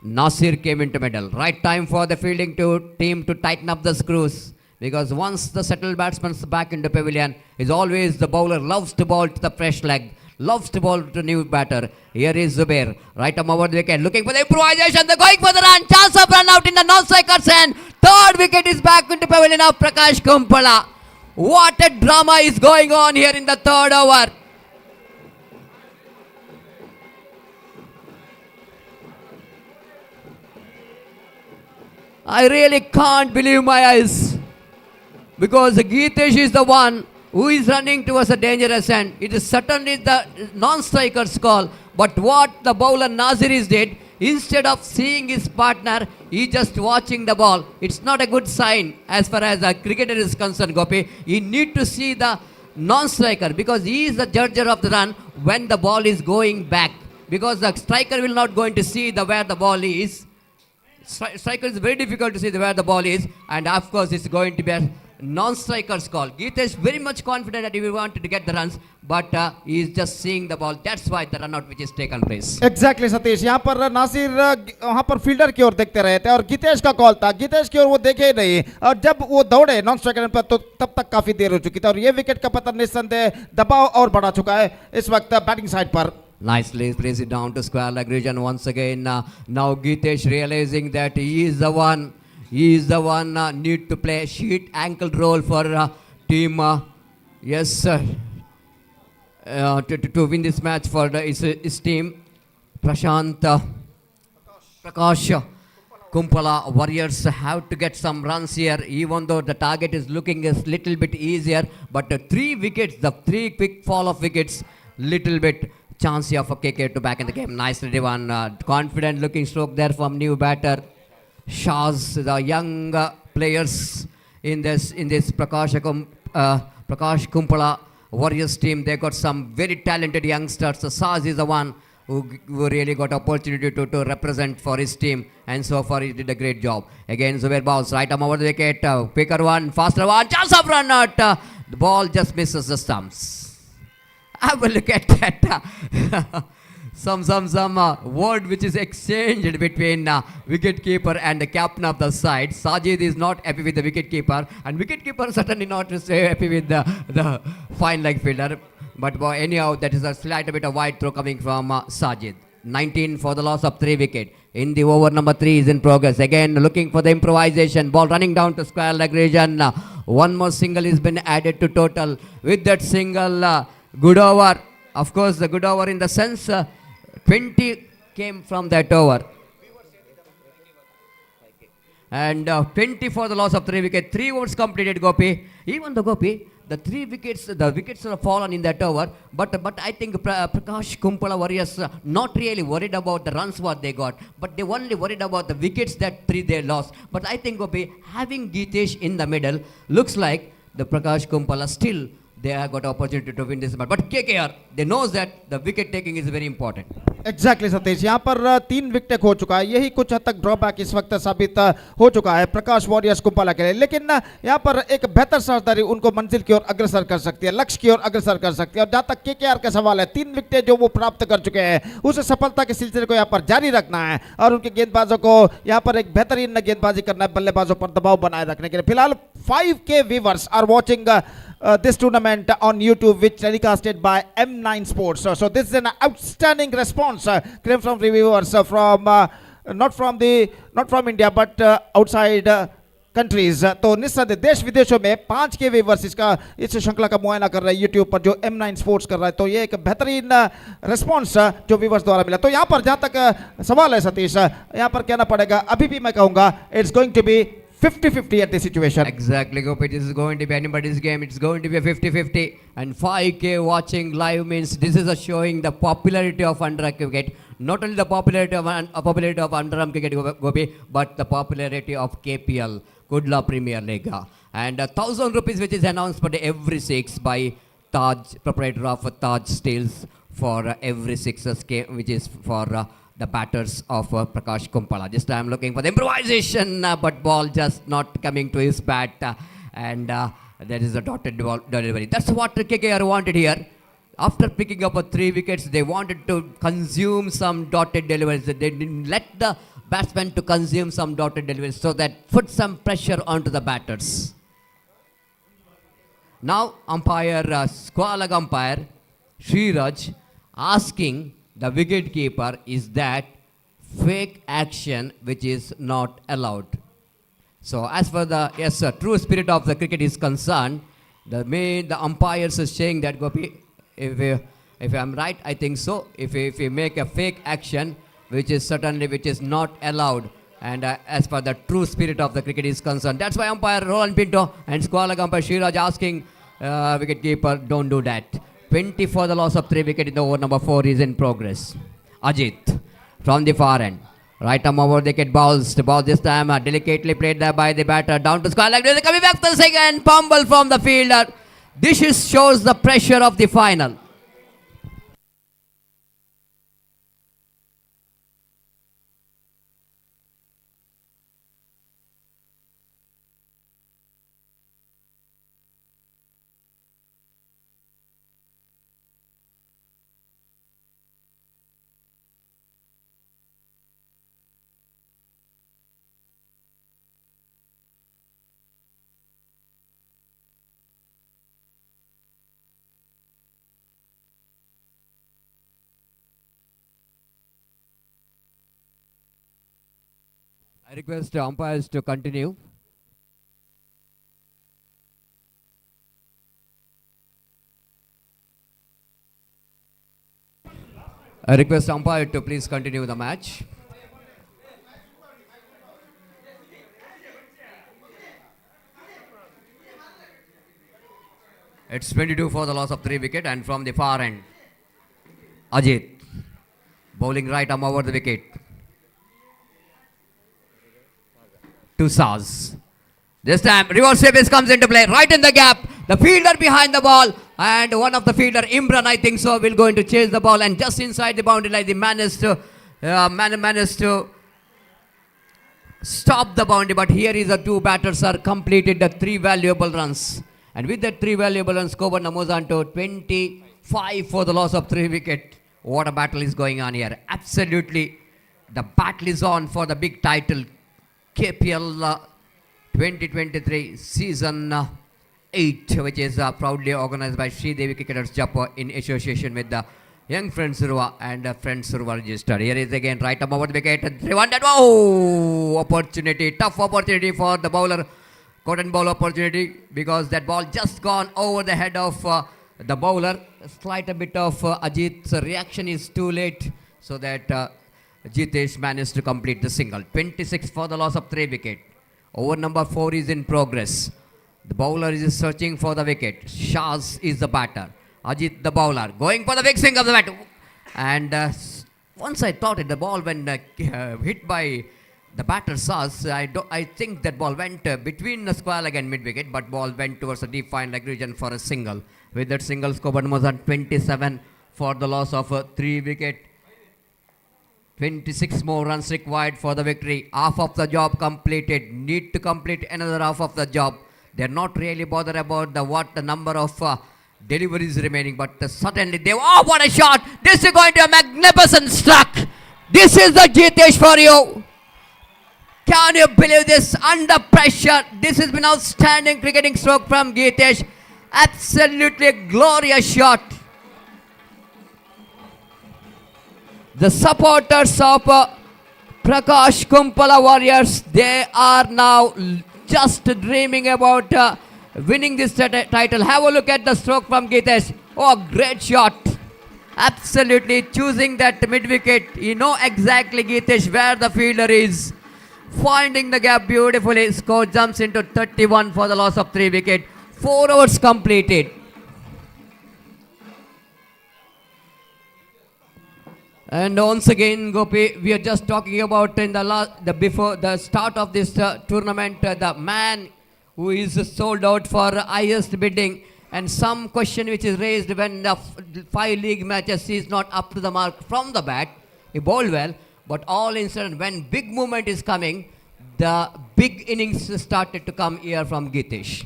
Nasir, came into middle. Right time for the fielding team to tighten up the screws, because once the settled batsman's back into pavilion, is always the bowler loves to bowl to the fresh leg, loves to bowl to new batter. Here is Zubair, right arm over the wicket, looking for the improvisation. They're going for the run. Chance of run out in the non-striker's hand. Third wicket is back into pavilion of Prakash Kumpala. What a drama is going on here in the third over. I really can't believe my eyes, because Geetesh is the one who is running towards a dangerous end. It is certainly the non-striker's call, but what the bowler Nazir did, instead of seeing his partner, he just watching the ball. It's not a good sign as far as a cricketer is concerned, Gopi. You need to see the non-striker, because he is the judger of the run when the ball is going back, because the striker will not going to see where the ball is. Striker is very difficult to see where the ball is, and of course it's going to be a non-striker's call. Geetesh is very much confident that he will want to get the runs, but he is just seeing the ball. That's why the run out which is taken place. Exactly, Satish. यहाँ पर नासिर वहाँ पर fielder की ओर देखते रहे थे और गीतेश का कॉल था. गीतेश की ओर वो देखे ही नहीं, और जब वो दौड़े नॉन स्ट्राइकर पर तो तब तक काफी देर हो चुकी थी, और ये विकेट का पतन निस्संदेह दबाव और बढ़ा चुका है इस वक्त बैटिंग साइड पर. Nicely plays it down to square leg region once again. Now Geetesh realizing that he is the one need to play sheet ankle roll for team. Yes, sir. to win this match for his team. Prakash Kumpala Warriors have to get some runs here, even though the target is looking a little bit easier. But the 3 wickets, the 3 quick fall of wickets, little bit chance here for KK to back in the game. Nicely done. Confident looking stroke there from new batter. Shahs, the young players in this Prakash Kumpala Warriors team, they got some very talented youngsters. Shahs is the one who really got opportunity to represent for his team, and so far he did a great job. Again, Zubair bounce, right arm over the wicket, quicker one, faster one, chance of run out. The ball just misses the stumps. Have a look at that. some word which is exchanged between wicketkeeper and the captain of the side. Sajid is not happy with the wicketkeeper, and wicketkeeper certainly not happy with the fine leg fielder. But anyhow, that is a slight bit of wide throw coming from Sajid. 19 for the loss of 3 wicket. In the over number 3 is in progress. Again looking for the improvisation. Ball running down to square leg region. One more single has been added to total. With that single, good over. Of course, the good over in the sense 20 came from that over. And 20 for the loss of 3 wickets. 3 overs completed, Gopi. Even the Gopi, the wickets are fallen in that over. But I think Prakash Kumpala Warriors not really worried about the runs what they got, but they only worried about the wickets that 3 they lost. But I think, Gopi, having Geetesh in the middle, looks like the Prakash Kumpala still they have got opportunity to win this match. But KKR, they knows that the wicket taking is very important. Exactly Satish, यहाँ पर 3 wicket खो चुका है, यही कुछ हद तक drawback इस वक्त साबित हो चुका है प्रकाश वॉरियर्स कुंपाला के लिए। लेकिन यहाँ पर एक बेहतर साझेदारी उनको मंजिल की ओर अग्रसर कर सकती है, लक्ष्य की ओर अग्रसर कर सकती है। और जहाँ तक केकेआर का सवाल है, 3 विकेटें जो वो प्राप्त कर चुके हैं, उस सफलता के सिलसिले को यहाँ पर जारी रखना है और उनके गेंदबाजों को यहाँ पर एक बेहतरीन गेंदबाजी करना है, बल्लेबाजों पर दबाव बनाए रखने के लिए। फिलहाल 5K viewers are watching this tournament on YouTube, which telecasted by M9 Sports. So this is an outstanding response came from reviewers from not from India but outside countries. तो निस्संदेह देश विदेशों में 5K व्यूवर्स इस श्रृंखला का मुआयना कर रहे हैं यूट्यूब पर, जो M9 स्पोर्ट्स कर रहा है। तो ये एक बेहतरीन रिस्पॉन्स जो व्यूवर्स द्वारा मिला। तो यहाँ पर जहाँ तक सवाल है सतीश, यहाँ पर कहना पड़ेगा, अभी भी मैं कहूँगा it's going to be 50-50 at the situation. Exactly, Gopi. This is going to be anybody's game. It's going to be a 50-50. And 5K watching live means this is a showing the popularity of underarm cricket. Not only the popularity of underarm cricket, Gopi, but the popularity of KPL, Kudla Premier League. And 1,000 rupees which is announced for every 6 by Taj, proprietor of Taj Steels, for every 6 game, which is for the batters of Prakash Kumpala. This time looking for the improvisation, but ball just not coming to his bat, and there is a dotted ball delivery. That's what KKR wanted here. After picking up 3 wickets, they wanted to consume some dotted deliveries. They didn't let the batsmen to consume some dotted deliveries, so that put some pressure onto the batters. Now umpire, square leg umpire Sriraj asking the wicket keeper, is that fake action which is not allowed. So as for the true spirit of the cricket is concerned, the umpires is saying that, Gopi, if I'm right, I think so. If you make a fake action which is not allowed, and as for the true spirit of the cricket is concerned, that's why umpire Roland Pinto and square leg umpire Sriraj asking wicket keeper, don't do that. 20 for the loss of 3 wicket in the over number 4 is in progress. Ajit from the far end. Right arm over the wicket, bounced. The ball this time delicately played there by the batter. Down to square leg. Coming back to the second. Pumble from the fielder. This shows the pressure of the final. I request the umpires to continue. I request umpire to please continue the match. It's 22 for the loss of 3 wicket, and from the far end, Ajit bowling right arm over the wicket to Saz. This time, reverse sweep comes into play, right in the gap. The fielder behind the ball, and one of the fielder, Imran, I think so, will going to chase the ball, and just inside the boundary line, the managed to stop the boundary. But here is the two batters are completed the 3 valuable runs, and with that 3 valuable runs, Coburn moves on to 25 for the loss of 3 wicket. What a battle is going on here! Absolutely, the battle is on for the big title, KPL 2023 season 8, which is proudly organized by Sri Devi Cricketers Jaipur in association with the Young Friends Suruva and Friends Suruva registered. Here is again right arm over the wicket, 3-1. Oh, opportunity, tough opportunity for the bowler, cotton ball opportunity, because that ball just gone over the head of the bowler. A slight a bit of Ajit's reaction is too late, so that Jitesh managed to complete the single. 26 for the loss of 3 wicket. Over number 4 is in progress. The bowler is searching for the wicket. Shaz is the batter. Ajit the bowler going for the big swing of the bat. And once I thought it, the ball when hit by the batter Shaz, I think that ball went between the square leg and mid wicket, but ball went towards the deep fine leg region for a single. With that single, Coburn was on 27 for the loss of 3 wicket. 26 more runs required for the victory. Half of the job completed. Need to complete another half of the job. They're not really bothered about the number of deliveries remaining, but suddenly they, oh, what a shot! This is going to be a magnificent struck. This is the Jitesh for you. Can you believe this? Under pressure, this has been outstanding cricketing stroke from Jitesh. Absolutely a glorious shot. The supporters of Prakash Kumpala Warriors, they are now just dreaming about winning this title. Have a look at the stroke from Jitesh. Oh, great shot. Absolutely choosing that mid wicket. You know exactly, Jitesh, where the fielder is. Finding the gap beautifully. Score jumps into 31 for the loss of 3 wicket. 4 overs completed. And once again, Gopi, we are just talking about in before the start of this tournament, the man who is sold out for highest bidding, and some question which is raised when the 5 league matches is not up to the mark from the bat. He bowled well, but all incident when big movement is coming, the big innings started to come here from Jitesh.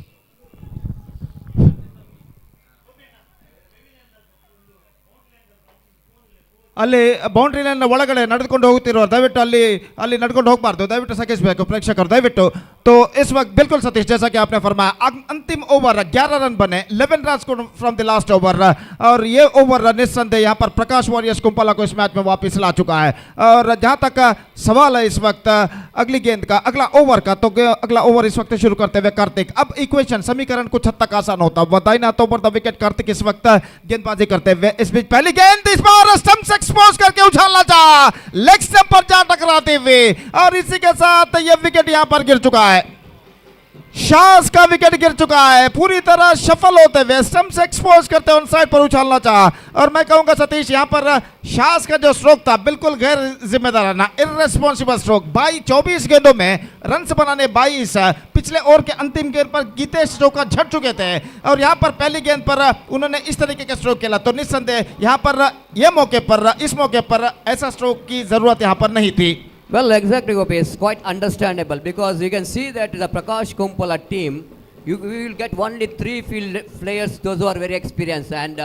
ಅಲ್ಲಿ boundary line ಒಳಗಡೆ ನಡೆದುಕೊಂಡು ಹೋಗುತ್ತಿರುವ ದಯವಿಟ್ಟು ಅಲ್ಲಿ ನಡ್ಕೊಂಡು ಹೋಗಬಾರ್ದು, ದಯವಿಟ್ಟು ಸಹಿಸಬೇಕು ಪ್ರೇಕ್ಷಕರು ದಯವಿಟ್ಟು. तो इस वक्त बिल्कुल सतीश जैसा कि आपने फरमाया अंतिम ओवर 11 रन बने, 11 run from the last over, और ये ओवर निस्संदेह यहाँ पर प्रकाश वॉरियर्स कुंपला को इस मैच में वापस ला चुका है. और जहाँ तक सवाल है इस वक्त अगली गेंद का, अगला ओवर का, तो अगला ओवर इस वक्त शुरू करते हुए कार्तिक. अब इक्वेशन समीकरण कुछ हद तक आसान होता है. दाहिना तो ओवर द विकेट कार्तिक इस वक्त गेंदबाजी करते हुए. इस बीच पहली गेंद इस बार स्टंप से एक्सपोज करके उछालना चाहा, लेग स्टंप पर जा टकराते हुए, और इसी के साथ ये विकेट यहां पर गिर चुका है. शाज का विकेट गिर चुका है. पूरी तरह सफल होते हुए स्टंप से एक्सपोज करते हुए साइड पर उछालना चाहा. और मैं कहूंगा सतीश यहां पर शाज का जो स्ट्रोक था बिल्कुल गैर जिम्मेदाराना, इररेस्पॉन्सिबल स्ट्रोक. 24 गेंदों में रन बनाने 22, पिछले ओवर के अंतिम गेंद पर गीतेश स्ट्रोक का झट चुके थे, और यहां पर पहली गेंद पर उन्होंने इस तरीके का स्ट्रोक खेला. तो निस्संदेह यहां पर इस मौके पर ऐसा स्ट्रोक की जरूरत यहां पर नहीं थी. Well, exactly, Gopi. It's quite understandable because you can see that the Prakash Kumpala team, we will get only 3 field players, those who are very experienced, and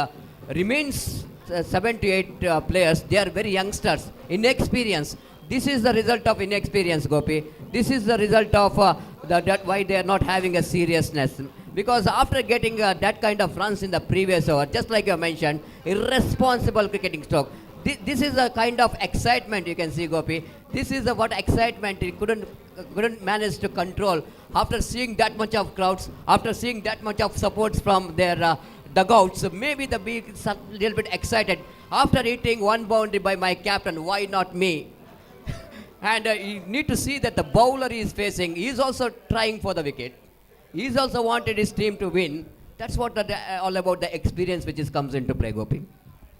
remains 7 to 8 players. They are very youngsters, inexperienced. This is the result of inexperience, Gopi. This is the result of that why they are not having a seriousness. Because after getting that kind of runs in the previous over, just like you mentioned, irresponsible cricketing stroke. This is a kind of excitement you can see, Gopi. This is what excitement he couldn't manage to control after seeing that much of crowds, after seeing that much of supports from their dugouts, maybe the big is a little bit excited after hitting one boundary by my captain. Why not me? And you need to see that the bowler he is facing, he is also trying for the wicket. He is also wanted his team to win. That's what all about the experience which is comes into play, Gopi.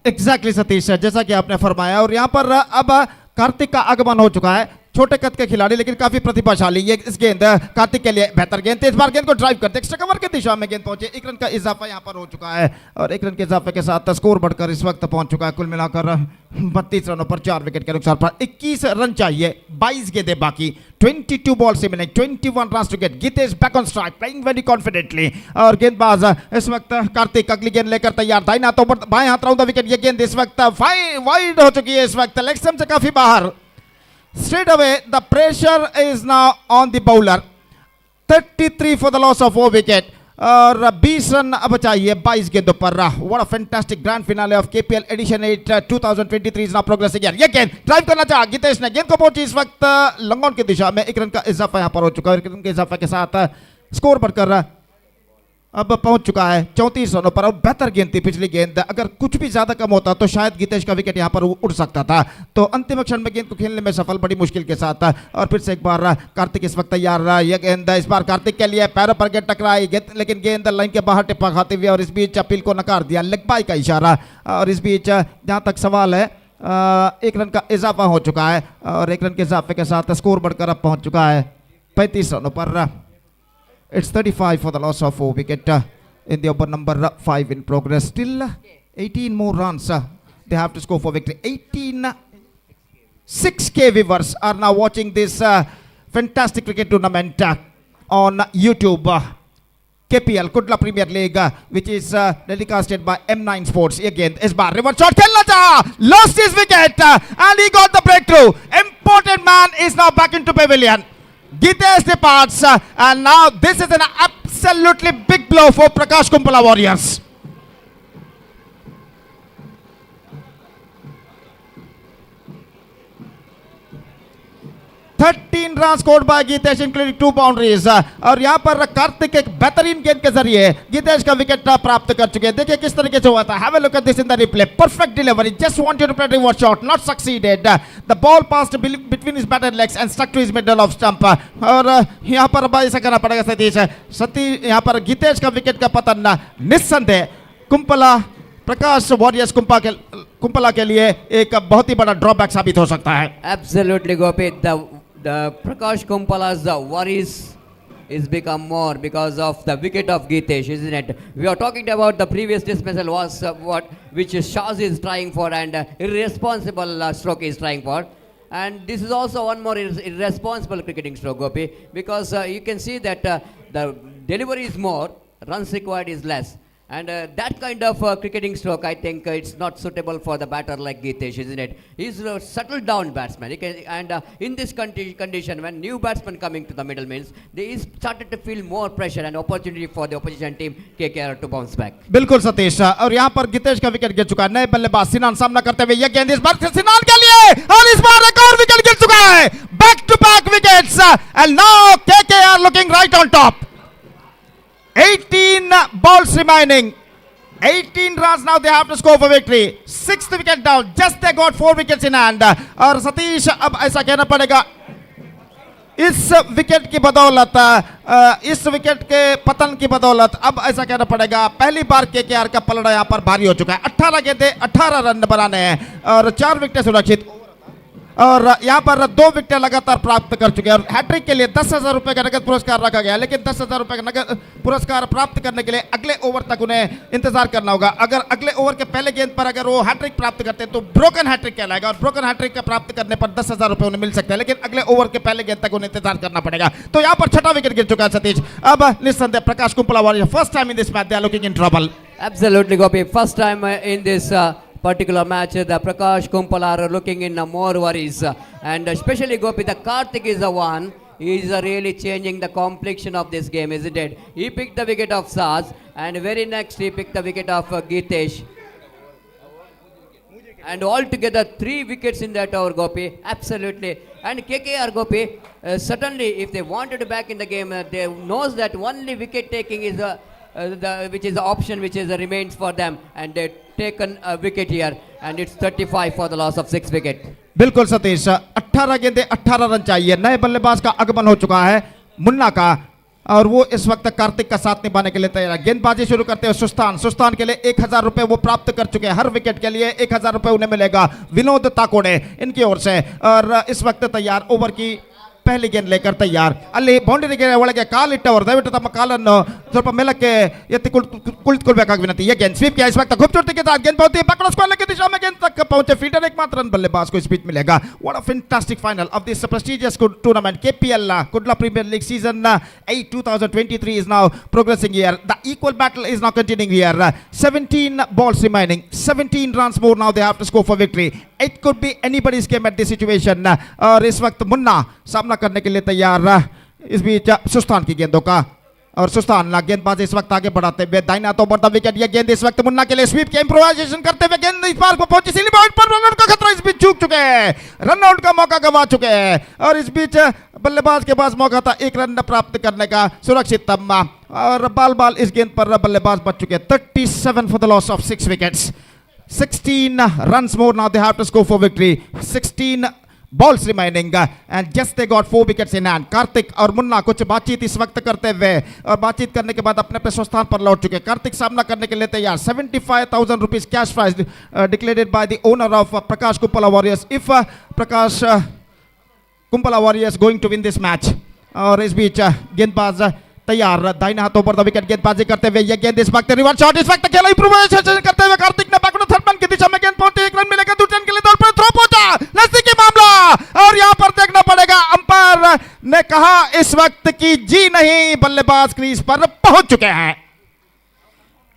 Exactly Satish, जैसा कि आपने फरमाया। और यहाँ पर अब कार्तिक का आगमन हो चुका है। छोटे कद के खिलाड़ी लेकिन काफी प्रतिभाशाली। ये इस गेंद कार्तिक के लिए बेहतर गेंद, इस बार गेंद को ड्राइव करते एक्स्ट्रा कवर की दिशा में गेंद पहुंचे। 1 रन का इजाफा यहाँ पर हो चुका है और 1 रन के इजाफे के साथ स्कोर बढ़कर इस वक्त पहुंच चुका है कुल मिलाकर 32 रनों पर 4 विकेट के नुकसान पर 21 रन चाहिए, 22 गेंदें बाकी, 22 balls remaining, 21 runs to get. Gitesh back on strike, playing very confidently और गेंदबाज इस वक्त कार्तिक अगली गेंद लेकर तैयार। दाहिने हाथों पर बाएं हाथ राउंड द विकेट। ये गेंद इस वक्त वाइड हो चुकी है, इस वक्त लेग स्टंप से काफी बाहर। Straight away, the pressure is now on the bowler. 33 for the loss of 4 wicket. और 20 रन अब चाहिए 22 गेंदों पर। What a fantastic grand finale of KPL Edition 8 2023 is now progressing here. ये गेंद ड्राइव करना चाहा गितेश ने, गेंद को पहुंची इस वक्त लंगोन की दिशा में। 1 रन का इजाफा यहाँ पर हो चुका है। 1 रन के इजाफे के साथ स्कोर बढ़कर अब पहुंच चुका है 34 रनों पर। और बेहतर गेंद थी पिछली गेंद, अगर कुछ भी ज्यादा कम होता तो शायद गितेश का विकेट यहां पर उड़ सकता था। तो अंतिम क्षण में गेंद को खेलने में सफल, बड़ी मुश्किल के साथ। और फिर से एक बार कार्तिक इस वक्त तैयार रहा। यह गेंद इस बार कार्तिक के लिए पैरों पर गेंद टकराई, लेकिन गेंद लाइन के बाहर टिप्पा खाते हुए और इस बीच अपील को नकार दिया, लेग बाई का इशारा। और इस बीच जहां तक सवाल है 1 रन का इजाफा हो चुका है और 1 रन के इजाफे के साथ स्कोर बढ़कर अब पहुंच चुका है 35 रनों पर। It's 35 for the loss of 4 wicket in the over number 5 in progress. Still 18 more runs they have to score for victory. 6K viewers are now watching this fantastic cricket tournament on YouTube. KPL Kudla Premier League which is telecasted by M9 Sports. Again इस बार reverse shot खेलना चाहा, lost his wicket and he got the breakthrough. Important man is now back into pavilion. Gitesh departs and now this is an absolutely big blow for Prakash Kumpala Warriors. $13 runs scored by Gitesh including 2 boundaries. और यहाँ पर कार्तिक एक बेहतरीन गेंद के जरिए गितेश का wicket प्राप्त कर चुके हैं। देखिए किस तरीके से हुआ था। Have a look at this in the replay. Perfect delivery. Just wanted to play reverse shot, not succeeded. The ball passed between his batted legs and stuck to his middle of stump. और यहाँ पर अब ऐसा करना पड़ेगा सतीश यहाँ पर गितेश का विकेट का पतन निस्संदेह कुंपला प्रकाश वॉरियर्स कुंपला के लिए एक बहुत ही बड़ा ड्रॉबैक साबित हो सकता है। Absolutely, Gopi. The Prakash Kumpala's worries is become more because of the wicket of Gitesh, isn't it? We are talking about the previous dismissal was which Shaz is trying for and irresponsible stroke is trying for. And this is also one more irresponsible cricketing stroke, Gopi, because you can see that the delivery is more, runs required is less. And that kind of cricketing stroke, I think it's not suitable for the batter like Gitesh, isn't it? He's a settled down batsman. And in this condition, when new batsmen coming to the middle means, they started to feel more pressure and opportunity for the opposition team KKR to bounce back. बिल्कुल सतीश, और यहाँ पर गितेश का wicket गिर चुका है। नए बल्लेबाज सिनान सामना करते हुए, यह गेंद इस बार सिनान के लिए और इस बार एक और विकेट गिर चुका है। Back to back wickets and now KKR looking right on top. 18 balls remaining. 18 runs now they have to score for victory. 6th wicket down. Just they got 4 wickets in hand. और सतीश अब ऐसा कहना पड़ेगा इस wicket की बदौलत, इस wicket के पतन की बदौलत अब ऐसा कहना पड़ेगा पहली बार केकेआर का पलड़ा यहां पर भारी हो चुका है। 18 गेंदें 18 रन बनाने हैं और 4 विकेट सुरक्षित और यहां पर 2 विकेट लगातार प्राप्त कर चुके हैं। और हैट्रिक के लिए 10,000 रुपए का नगद पुरस्कार रखा गया, लेकिन 10,000 रुपए का नगद पुरस्कार प्राप्त करने के लिए अगले ओवर तक उन्हें इंतजार करना होगा। अगर अगले ओवर के पहले गेंद पर अगर वो हैट्रिक प्राप्त करते हैं तो ब्रोकन हैट्रिक कहलाएगा और ब्रोकन हैट्रिक का प्राप्त करने पर 10,000 रुपए उन्हें मिल सकते हैं, लेकिन अगले ओवर के पहले गेंद तक उन्हें इंतजार करना पड़ेगा। तो यहाँ पर 6वां विकेट गिर चुका है सतीश। अब निस्संदेह Prakash Kumpala warrior first time in this match they are looking in trouble. Absolutely, Gopi. First time in this particular match, the Prakash Kumpala are looking in more worries. And especially, Gopi, the Karthik is the one. He is really changing the complexion of this game, isn't it? He picked the wicket of Saz, and very next he picked the wicket of Gitesh. And altogether 3 wickets in that over, Gopi. Absolutely. And KKR, Gopi, certainly if they wanted to back in the game, they knows that only wicket taking is which is the option which is remains for them, and they taken a wicket here, and it's 35 for the loss of 6 wicket. बिल्कुल सतीश, 18 गेंदे 18 run चाहिए। नए बल्लेबाज का आगमन हो चुका है मुन्ना का, और वो इस वक्त कार्तिक का साथ निभाने के लिए तैयार है। गेंदबाजी शुरू करते हुए सुस्तान के लिए 1000 रुपए वो प्राप्त कर चुके हैं। हर विकेट के लिए 1000 रुपए उन्हें मिलेगा विनोद ताकोड़े इनकी ओर से, और इस वक्त तैयार ओवर की पहली गेंद लेकर तैयार। ಅಲ್ಲಿ ಬೌಂಡರಿಗೆ ಒಳಗೆ ಕಾಲಿಟ್ಟವರು ದಯವಿಟ್ಟು ತಮ್ಮ ಕಾಲನ್ನು ಸ್ವಲ್ಪ ಮೇಲಕ್ಕೆ ಎತ್ತಿ ಕುಳಿತುಕೊಳ್ಳಬೇಕಾಗಿ ವಿನಂತಿ। ये गेंद स्वीप किया इस वक्त खूबसूरती के साथ, गेंद बहुत ही पकड़ स्क्वायर की दिशा में गेंद तक पहुंचे फील्डर, एकमात्र रन बल्लेबाज को इस बीच मिलेगा। What a fantastic final of this prestigious tournament KPL Kudla Premier League season 8 2023 is now progressing here. The equal battle is now continuing here. 17 balls remaining, 17 runs more now they have to score for victory. It could be anybody's game at this situation. और इस वक्त मुन्ना सामना करने के लिए तैयार। इस बीच सुस्तान की गेंदों का, और सुस्तान गेंदबाज इस वक्त आगे बढ़ाते हुए दाहिने हाथों पर द विकेट। ये गेंद इस वक्त मुन्ना के लिए स्वीप के इंप्रोवाइजेशन करते हुए गेंद इस पार को पहुंची, सीली पॉइंट पर रन आउट का खतरा, इस बीच चूक चुके हैं, रन आउट का मौका गंवा चुके हैं, और इस बीच बल्लेबाज के पास मौका था 1 रन प्राप्त करने का सुरक्षित तम्मा, और बाल इस गेंद पर बल्लेबाज बच चुके हैं। 37 for the loss of 6 wickets, 16 runs more now they have to score for victory. 16 balls remaining and just they got 4 wickets in hand. Kartik और मुन्ना कुछ बातचीत इस वक्त करते हुए, और बातचीत करने के बाद अपने अपने स्वस्थान पर लौट चुके। कार्तिक सामना करने के लिए तैयार। 75,000 rupees cash prize declared by the owner of Prakash Kumpala Warriors if Prakash Kumpala Warriors going to win this match. और इस बीच गेंदबाज तैयार, दाहिने हाथों पर विकेट गेंदबाजी करते हुए ये गेंद इस वक्त रिवर्स शॉट, इस वक्त खेला इंप्रूवाइजेशन करते हुए कार्तिक ने पकड़ा, थर्ड मैन की दिशा में गेंद पहुंची, 1 रन मिलेगा, दूसरे रन के लिए दौड़ पर थ्रो पहुंचा, नजदीकी मामला, और यहां पर देखना पड़ेगा अंपायर ने कहा इस वक्त की जी नहीं, बल्लेबाज क्रीज पर पहुंच चुके हैं।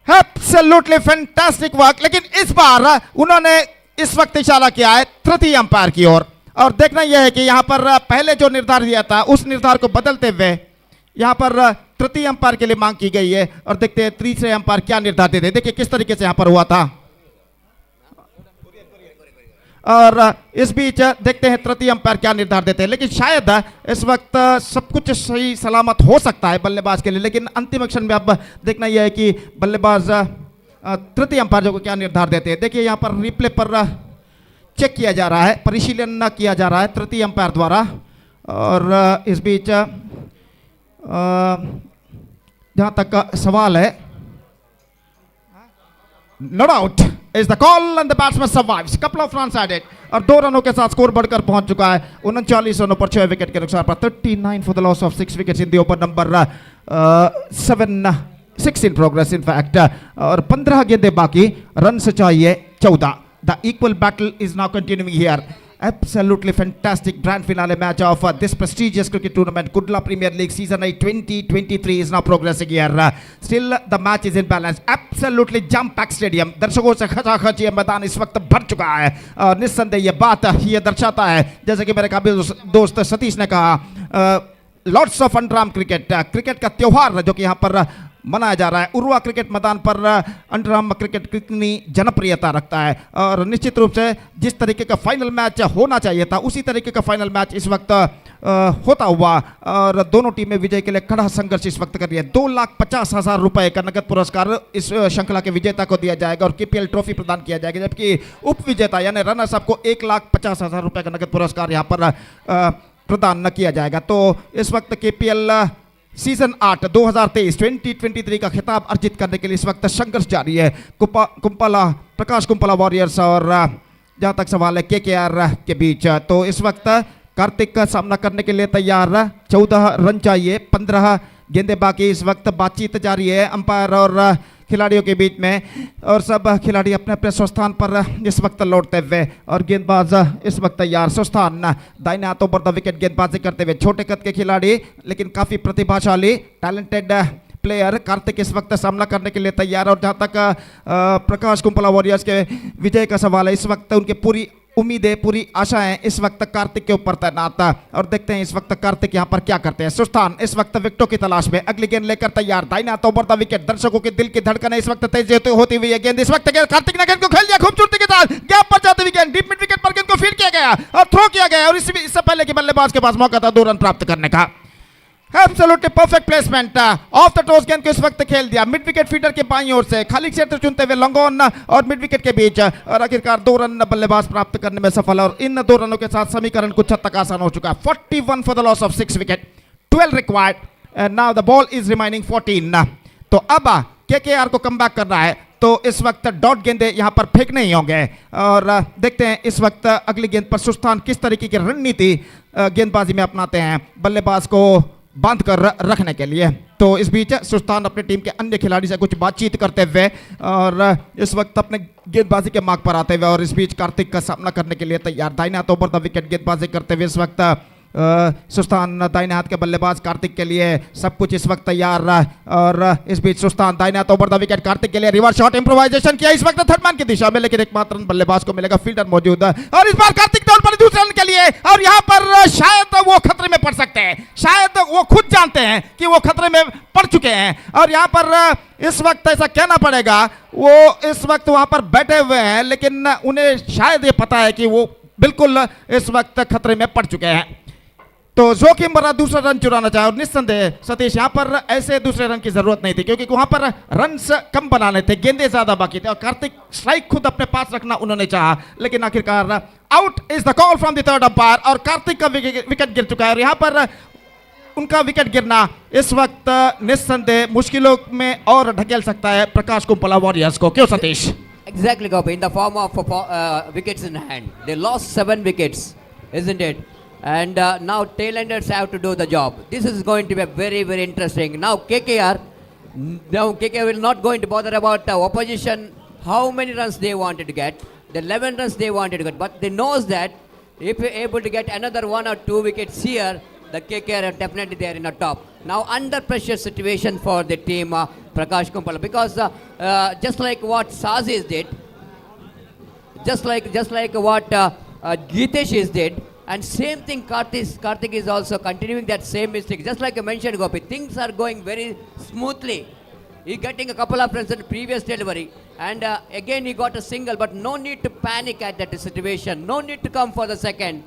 एब्सोल्युटली फैंटास्टिक वर्क, लेकिन इस बार उन्होंने इस वक्त इशारा किया है तृतीय अंपायर की ओर, और देखना यह है कि यहां पर पहले जो निर्धार दिया था उस निर्धार को बदलते हुए यहां पर तृतीय अंपायर के लिए मांग की गई है, और देखते हैं तीसरे अंपायर क्या निर्धार देते हैं। देखिए किस तरीके से यहां पर हुआ था, और इस बीच देखते हैं तृतीय अंपायर क्या निर्धार देते हैं। लेकिन शायद इस वक्त सब कुछ सही सलामत हो सकता है बल्लेबाज के लिए, लेकिन अंतिम क्षण में अब देखना यह है कि बल्लेबाज तृतीय अंपायर को क्या निर्धार देते हैं। देखिए यहां पर रिप्ले पर चेक किया जा रहा है, परिशीलन किया जा रहा है तृतीय अंपायर द्वारा, और इस बीच जहां तक का सवाल है, no doubt is the call and the batsman survives, couple of runs added, और 2 रनों के साथ स्कोर बढ़कर पहुंच चुका है 39 रनों पर 6 विकेट के नुकसान पर। 39 for the loss of 6 wickets in the over number 6 in progress in fact, और 15 गेंदें बाकी, रन से चाहिए 14। The equal battle is now continuing here. Absolutely fantastic grand finale match of this prestigious cricket tournament. Kudla Premier League season 8 2023 is now progressing here. Still the match is in balance. Absolutely jam-packed stadium. दर्शकों से खचाखच ये मैदान इस वक्त भर चुका है, और निस्संदेह ये बात ये दर्शाता है, जैसे कि मेरे काबिल दोस्त सतीश ने कहा, लॉर्ड्स ऑफ अंडरआर्म क्रिकेट का त्योहार जो कि यहाँ पर मनाया जा रहा है। उर्वा क्रिकेट मैदान पर अंडरआर्म क्रिकेट कितनी जनप्रियता रखता है, और निश्चित रूप से जिस तरीके का फाइनल मैच होना चाहिए था उसी तरीके का फाइनल मैच इस वक्त होता हुआ, और दोनों टीमें विजय के लिए कड़ा संघर्ष इस वक्त कर रही है। 2,50,000 रुपए का नगद पुरस्कार इस श्रृंखला के विजेता को दिया जाएगा, और KPL ट्रॉफी प्रदान किया जाएगा, जबकि उप विजेता यानी रनर्स अप को 1,50,000 रुपए का नगद पुरस्कार यहाँ पर प्रदान न किया जाएगा। तो इस वक्त KPL सीजन 8 2023 का खिताब अर्जित करने के लिए इस वक्त संघर्ष जारी है प्रकाश कुंपला वॉरियर्स और जहां तक सवाल है KKR के बीच। तो इस वक्त कार्तिक का सामना करने के लिए तैयार, 14 रन चाहिए, 15 गेंदे बाकी। इस वक्त बातचीत जारी है अंपायर और खिलाड़ियों के बीच में, और सब खिलाड़ी अपने अपने स्वस्थान पर इस वक्त लौटते हुए, और गेंदबाज इस वक्त तैयार। स्वस्थान दाहिने हाथों पर द विकेट गेंदबाजी करते हुए छोटे कद के खिलाड़ी लेकिन काफ़ी प्रतिभाशाली टैलेंटेड प्लेयर कार्तिक इस वक्त सामना करने के लिए तैयार। और जहां तक प्रकाश कुंपला वॉरियर्स के विजय का सवाल है, इस वक्त उनके पूरी उम्मीदें, पूरी आशाएं इस वक्त कार्तिक के ऊपर तैनात, और देखते हैं इस वक्त कार्तिक यहां पर क्या करते हैं। सुस्तान इस वक्त विकेटों की तलाश में, अगली गेंद लेकर तैयार, दाहिने हाथों पर द विकेट। दर्शकों के दिल की धड़कन इस वक्त तेज होती हुई है। गेंद इस वक्त कार्तिक ने गेंद को खेल दिया खूबसूरती के साथ, गैप पर जाते हुए गेंद डीप मिड विकेट पर गेंद को फील्ड किया गया और थ्रो किया गया, और इससे पहले कि बल्लेबाज के पास मौका था 2 रन प्राप्त करने का। Absolutely perfect placement of the toss गेंद को इस वक्त खेल दिया मिड विकेट फीडर के बाईं ओर से खाली क्षेत्र चुनते हुए लॉन्ग ऑन और मिड विकेट के बीच और आखिरकार 2 रन बल्लेबाज प्राप्त करने में सफल और इन 2 रनों के साथ समीकरण कुछ हद तक आसान हो चुका है 41 for the loss of 6 wicket 12 required and now the ball is remaining 14 तो अब केकेआर को कम बैक करना है तो इस वक्त डॉट गेंदे यहां पर फेंक नहीं होंगे और देखते हैं इस वक्त अगली गेंद पर सुस्तान किस तरीके की रणनीति गेंदबाजी में अपनाते हैं बल्लेबाज को बांध कर रखने के लिए तो इस बीच सुस्तान अपनी टीम के अन्य खिलाड़ी से कुछ बातचीत करते हुए और इस वक्त अपने गेंदबाजी के मार्ग पर आते हुए और इस बीच कार्तिक का सामना करने के लिए तैयार दाहिने हाथ ओवर द विकेट गेंदबाजी करते हुए इस वक्त सुस्तान दाहिने हाथ के बल्लेबाज कार्तिक के लिए सब कुछ इस वक्त तैयार और इस बीच सुस्तान दाहिने हाथ ओवर द विकेट कार्तिक के लिए रिवर्स शॉट इंप्रोवाइजेशन किया इस वक्त थर्ड मैन की दिशा में लेकिन एकमात्र रन बल्लेबाज को मिलेगा फील्डर मौजूद और इस बार कार्तिक दौड़ पर दूसरे रन के लिए और यहां पर शायद वो खतरे में पड़ सकते हैं शायद वो खुद जानते हैं कि वो खतरे में पड़ चुके हैं और यहां पर इस वक्त ऐसा कहना पड़ेगा वो इस वक्त वहां पर बैठे हुए हैं लेकिन उन्हें शायद ये पता है कि वो बिल्कुल इस वक्त खतरे में पड़ चुके हैं तो जोखिम भरा दूसरा रन चुराना चाहे और निस्संदेह सतीश यहां पर ऐसे दूसरे रन की जरूरत नहीं थी क्योंकि वहां पर रन्स कम बनाने थे गेंदे ज्यादा बाकी थे और कार्तिक स्ट्राइक खुद अपने पास रखना उन्होंने चाहा लेकिन आखिरकार out is the call from the third umpire और कार्तिक का विकेट गिर चुका है और यहां पर उनका विकेट गिरना इस वक्त निस्संदेह मुश्किलों में और ढकेल सकता है प्रकाश कुंपला वॉरियर्स को क्यों Satish Exactly, Gopi, in the form of wickets in hand. They lost 7 wickets, isn't it? And now tailenders have to do the job. This is going to be very, very interesting. Now KKR will not going to bother about opposition, how many runs they wanted to get, the 11 runs they wanted to get. But they knows that if you're able to get another 1 or 2 wickets here, the KKR are definitely there in the top. Now under pressure situation for the team Prakash Kumpala because just like what Sazis did, just like what Geetesh did, and same thing Karthik is also continuing that same mistake. Just like I mentioned, Gopi, things are going very smoothly. He getting a couple of runs in the previous delivery, and again he got a single. But no need to panic at that situation. No need to come for the second,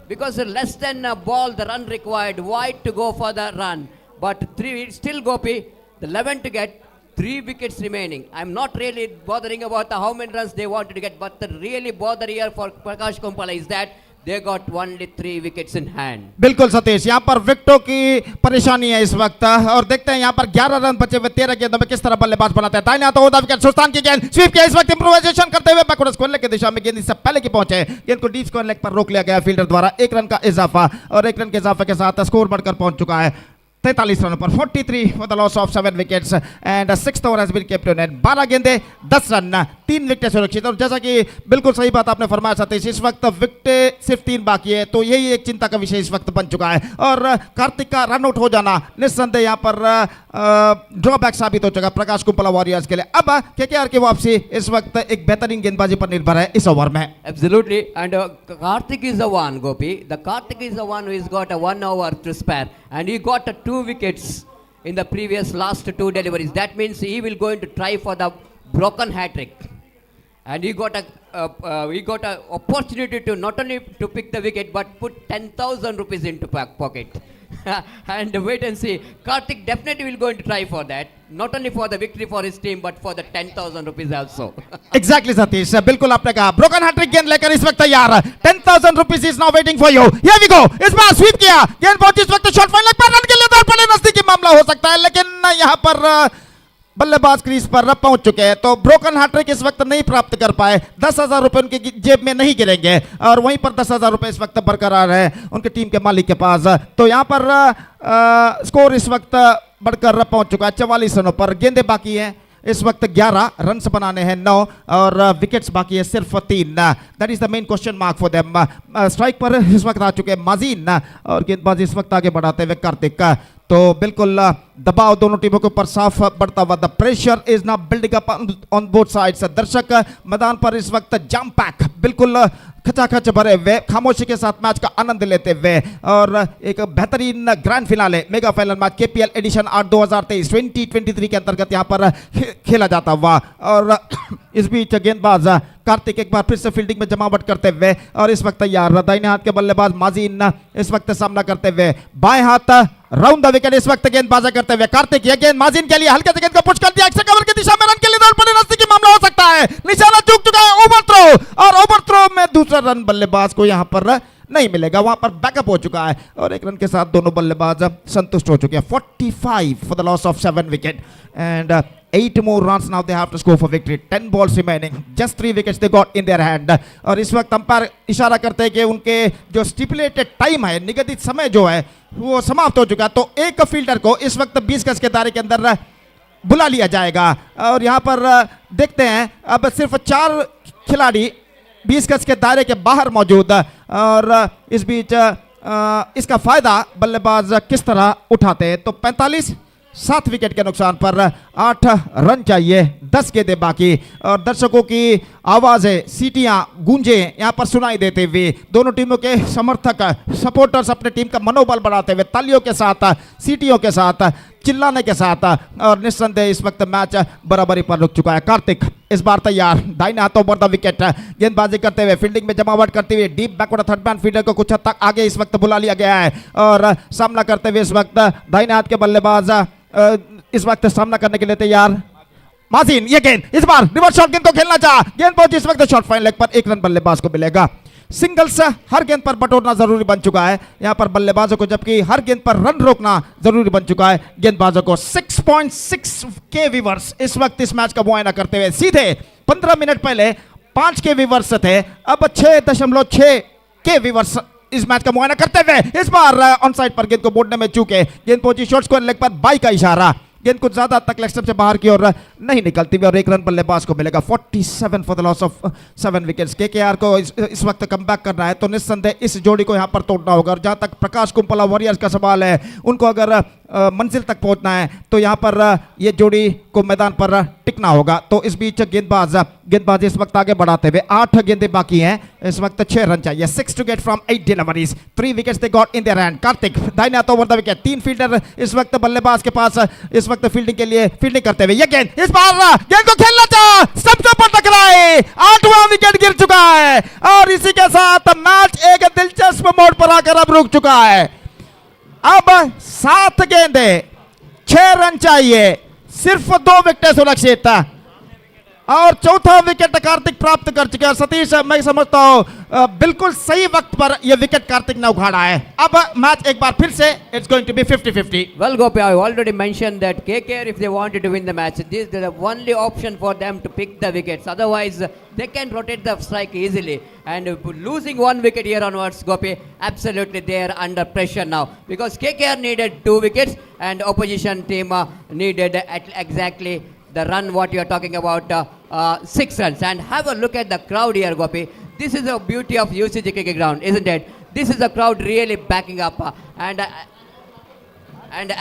because less than a ball, the run required, wide to go for the run. But still Gopi, the 11 to get, 3 wickets remaining. I'm not really bothering about how many runs they wanted to get, but the really bother here for Prakash Kumpala is that they got only 3 wickets in hand. बिल्कुल सतीश यहाँ पर विकेटों की परेशानी है इस वक्त और देखते हैं यहाँ पर 11 रन बचे हुए 13 गेंदों में किस तरह बल्लेबाज बनाते हैं दाहिने हाथ ओवर द विकेट सुस्तान की गेंद स्वीप किया इस वक्त इंप्रोवाइजेशन करते हुए बैकवर्ड स्क्वायर लेग की दिशा में गेंद इससे पहले की पहुंचे गेंद को डीप स्क्वायर लेग पर रोक लिया गया फील्डर द्वारा 1 रन का इजाफा और 1 रन के इजाफे के साथ स्कोर बढ़कर पहुंच चुका है 43 रनों पर 43 for the loss of 7 wickets and 6th over has been kept on net 12 गेंदे 10 रन 3 विकेट सुरक्षित और जैसा कि बिल्कुल सही बात आपने फरमाया सतीश इस वक्त विकेट सिर्फ 3 बाकी है तो यही एक चिंता का विषय इस वक्त बन चुका है और कार्तिक का रन आउट हो जाना निस्संदेह यहाँ पर ड्रॉबैक साबित हो चुका है प्रकाश कुंपला वॉरियर्स के लिए अब केकेआर की वापसी इस वक्त एक बेहतरीन गेंदबाजी पर निर्भर है इस ओवर में Absolutely, and Karthik is the one, Gopi. The Karthik is the one who has got a 1 over to spare, and he got 2 wickets in the previous last 2 deliveries. That means he will going to try for the broken hat trick, and he got a opportunity to not only to pick the wicket but put 10,000 rupees into pocket. And wait and see. Karthik definitely will going to try for that, not only for the victory for his team but for the 10,000 rupees also. Exactly Satish बिल्कुल आपने कहा broken hat trick गेंद लेकर इस वक्त तैयार 10,000 rupees is now waiting for you here we go इस बार स्वीप किया गेंद पहुंची इस वक्त शॉट फाइनल पर रन के लिए दौड़ पड़े नजदीकी मामला हो सकता है लेकिन यहां पर बल्लेबाज क्रीज पर पहुंच चुके हैं तो ब्रोकन हैट्रिक इस वक्त नहीं प्राप्त कर पाए 10,000 रुपए उनकी जेब में नहीं गिरेंगे और वहीं पर 10,000 रुपए इस वक्त बरकरार है उनके टीम के मालिक के पास तो यहां पर स्कोर इस वक्त बढ़कर पहुंच चुका है 44 रनों पर गेंदे बाकी हैं इस वक्त 11 रन्स बनाने हैं 9 और विकेट्स बाकी है सिर्फ 3 that is the main question mark for them strike पर इस वक्त आ चुके हैं माजीन और गेंदबाजी इस वक्त आगे बढ़ाते हुए कार्तिक तो बिल्कुल दबाव दोनों टीमों के ऊपर साफ बढ़ता हुआ the pressure is now building up on both sides दर्शक मैदान पर इस वक्त जम पैक बिल्कुल खचाखच भरे हुए खामोशी के साथ मैच का आनंद लेते हुए और एक बेहतरीन grand finale mega final match KPL edition 8 2023 2023 के अंतर्गत यहां पर खेला जाता हुआ और इस बीच गेंदबाज कार्तिक एक बार फिर से फील्डिंग में जमावट करते हुए और इस वक्त तैयार दाहिने हाथ के बल्लेबाज माजीन इस वक्त सामना करते हुए बाएं हाथ राउंड द विकेट इस वक्त गेंदबाजी करते हुए कार्तिक ये गेंद माजीन के लिए हल्के से गेंद को पुश कर दिया एक्स्ट्रा कवर की दिशा में रन के लिए दौड़ पड़े नजदीकी मामला हो सकता है निशाना चूक चुका है ओवर थ्रो और ओवर थ्रो में दूसरा रन बल्लेबाज को यहां पर नहीं मिलेगा वहां पर बैकअप हो चुका है और एक रन के साथ दोनों बल्लेबाज संतुष्ट हो चुके हैं 45 for the loss of 7 wicket and 8 more runs now they have to score for victory 10 balls remaining just 3 wickets they got in their hand और इस वक्त अंपायर इशारा करते हैं कि उनके जो स्टिपुलेटेड टाइम है निगदित समय जो है वो समाप्त हो चुका तो एक फील्डर को इस वक्त 20 गज के दायरे के अंदर बुला लिया जाएगा और यहाँ पर देखते हैं अब सिर्फ 4 खिलाड़ी 20 गज के दायरे के बाहर मौजूद और इस बीच इसका फायदा बल्लेबाज किस तरह उठाते हैं तो 7 विकेट के नुकसान पर 8 रन चाहिए 10 गेंदें बाकी और दर्शकों की आवाजें सीटियां गूंजे यहां पर सुनाई देते हुए दोनों टीमों के समर्थक सपोर्टर्स अपने टीम का मनोबल बढ़ाते हुए तालियों के साथ सीटियों के साथ चिल्लाने के साथ और निस्संदेह इस वक्त मैच बराबरी पर रुक चुका है कार्तिक इस बार तैयार दाहिने हाथों पर द विकेट गेंदबाजी करते हुए फील्डिंग में जमावट करते हुए deep backward third man fielder को कुछ हद तक आगे इस वक्त बुला लिया गया है और सामना करते हुए इस वक्त दाहिने हाथ के बल्लेबाज इस वक्त सामना करने के लिए तैयार माजीन ये गेंद इस बार रिवर्स शॉट गेंद को खेलना चाहा गेंद पहुंची इस वक्त शॉर्ट फाइन लेग पर 1 रन बल्लेबाज को मिलेगा सिंगल्स हर गेंद पर बटोरना जरूरी बन चुका है यहां पर बल्लेबाजों को जबकि हर गेंद पर रन रोकना जरूरी बन चुका है गेंदबाजों को 6.6 के विवर्स इस वक्त इस मैच का मुआयना करते हुए सीधे 15 मिनट पहले 5 के विवर्स थे अब 6.6 के विवर्स इस मैच का मुआयना करते हुए इस बार ऑन साइड पर गेंद को मोड़ने में चूके गेंद पहुंची शॉर्ट स्क्वायर लेग पर बाई का इशारा गेंद कुछ ज्यादा तक लेग स्टंप से बाहर की ओर नहीं निकलती हुई और 1 रन बल्लेबाज को मिलेगा 47 for the loss of 7 wickets KKR को इस वक्त कमबैक करना है तो निस्संदेह इस जोड़ी को यहां पर तोड़ना होगा और जहां तक प्रकाश कुंपला वॉरियर्स का सवाल है उनको अगर मंजिल तक पहुंचना है तो यहां पर ये जोड़ी को मैदान पर टिकना होगा तो इस बीच गेंदबाज इस वक्त आगे बढ़ाते हुए 8 गेंदें बाकी हैं इस वक्त 6 रन चाहिए 6 to get from 8 deliveries 3 wickets they got in their hand Karthik दाहिने हाथ ओवर द विकेट 3 फील्डर इस वक्त बल्लेबाज के पास इस वक्त फील्डिंग के लिए फील्डिंग करते हुए ये गेंद इस बार गेंद को खेलना चाहा स्टंप के ऊपर टकराए 8वां विकेट गिर चुका है और इसी के साथ मैच एक दिलचस्प मोड़ पर आकर अब रुक चुका है अब 7 गेंदें 6 रन चाहिए सिर्फ 2 विकेट सुरक्षित और चौथा विकेट कार्तिक प्राप्त कर चुके हैं सतीश मैं समझता हूं बिल्कुल सही वक्त पर यह विकेट कार्तिक ने उखाड़ा है अब मैच एक बार फिर से it's going to be 50-50 Well, Gopi, I already mentioned that KKR, if they wanted to win the match, this is the only option for them to pick the wickets. Otherwise, they can rotate the strike easily. And losing 1 wicket here onwards, Gopi, absolutely they are under pressure now. Because KKR needed 2 wickets and opposition team needed exactly the run what you are talking about, 6 runs. And have a look at the crowd here, Gopi. This is the beauty of UCG cricket ground, isn't it? This is the crowd really backing up and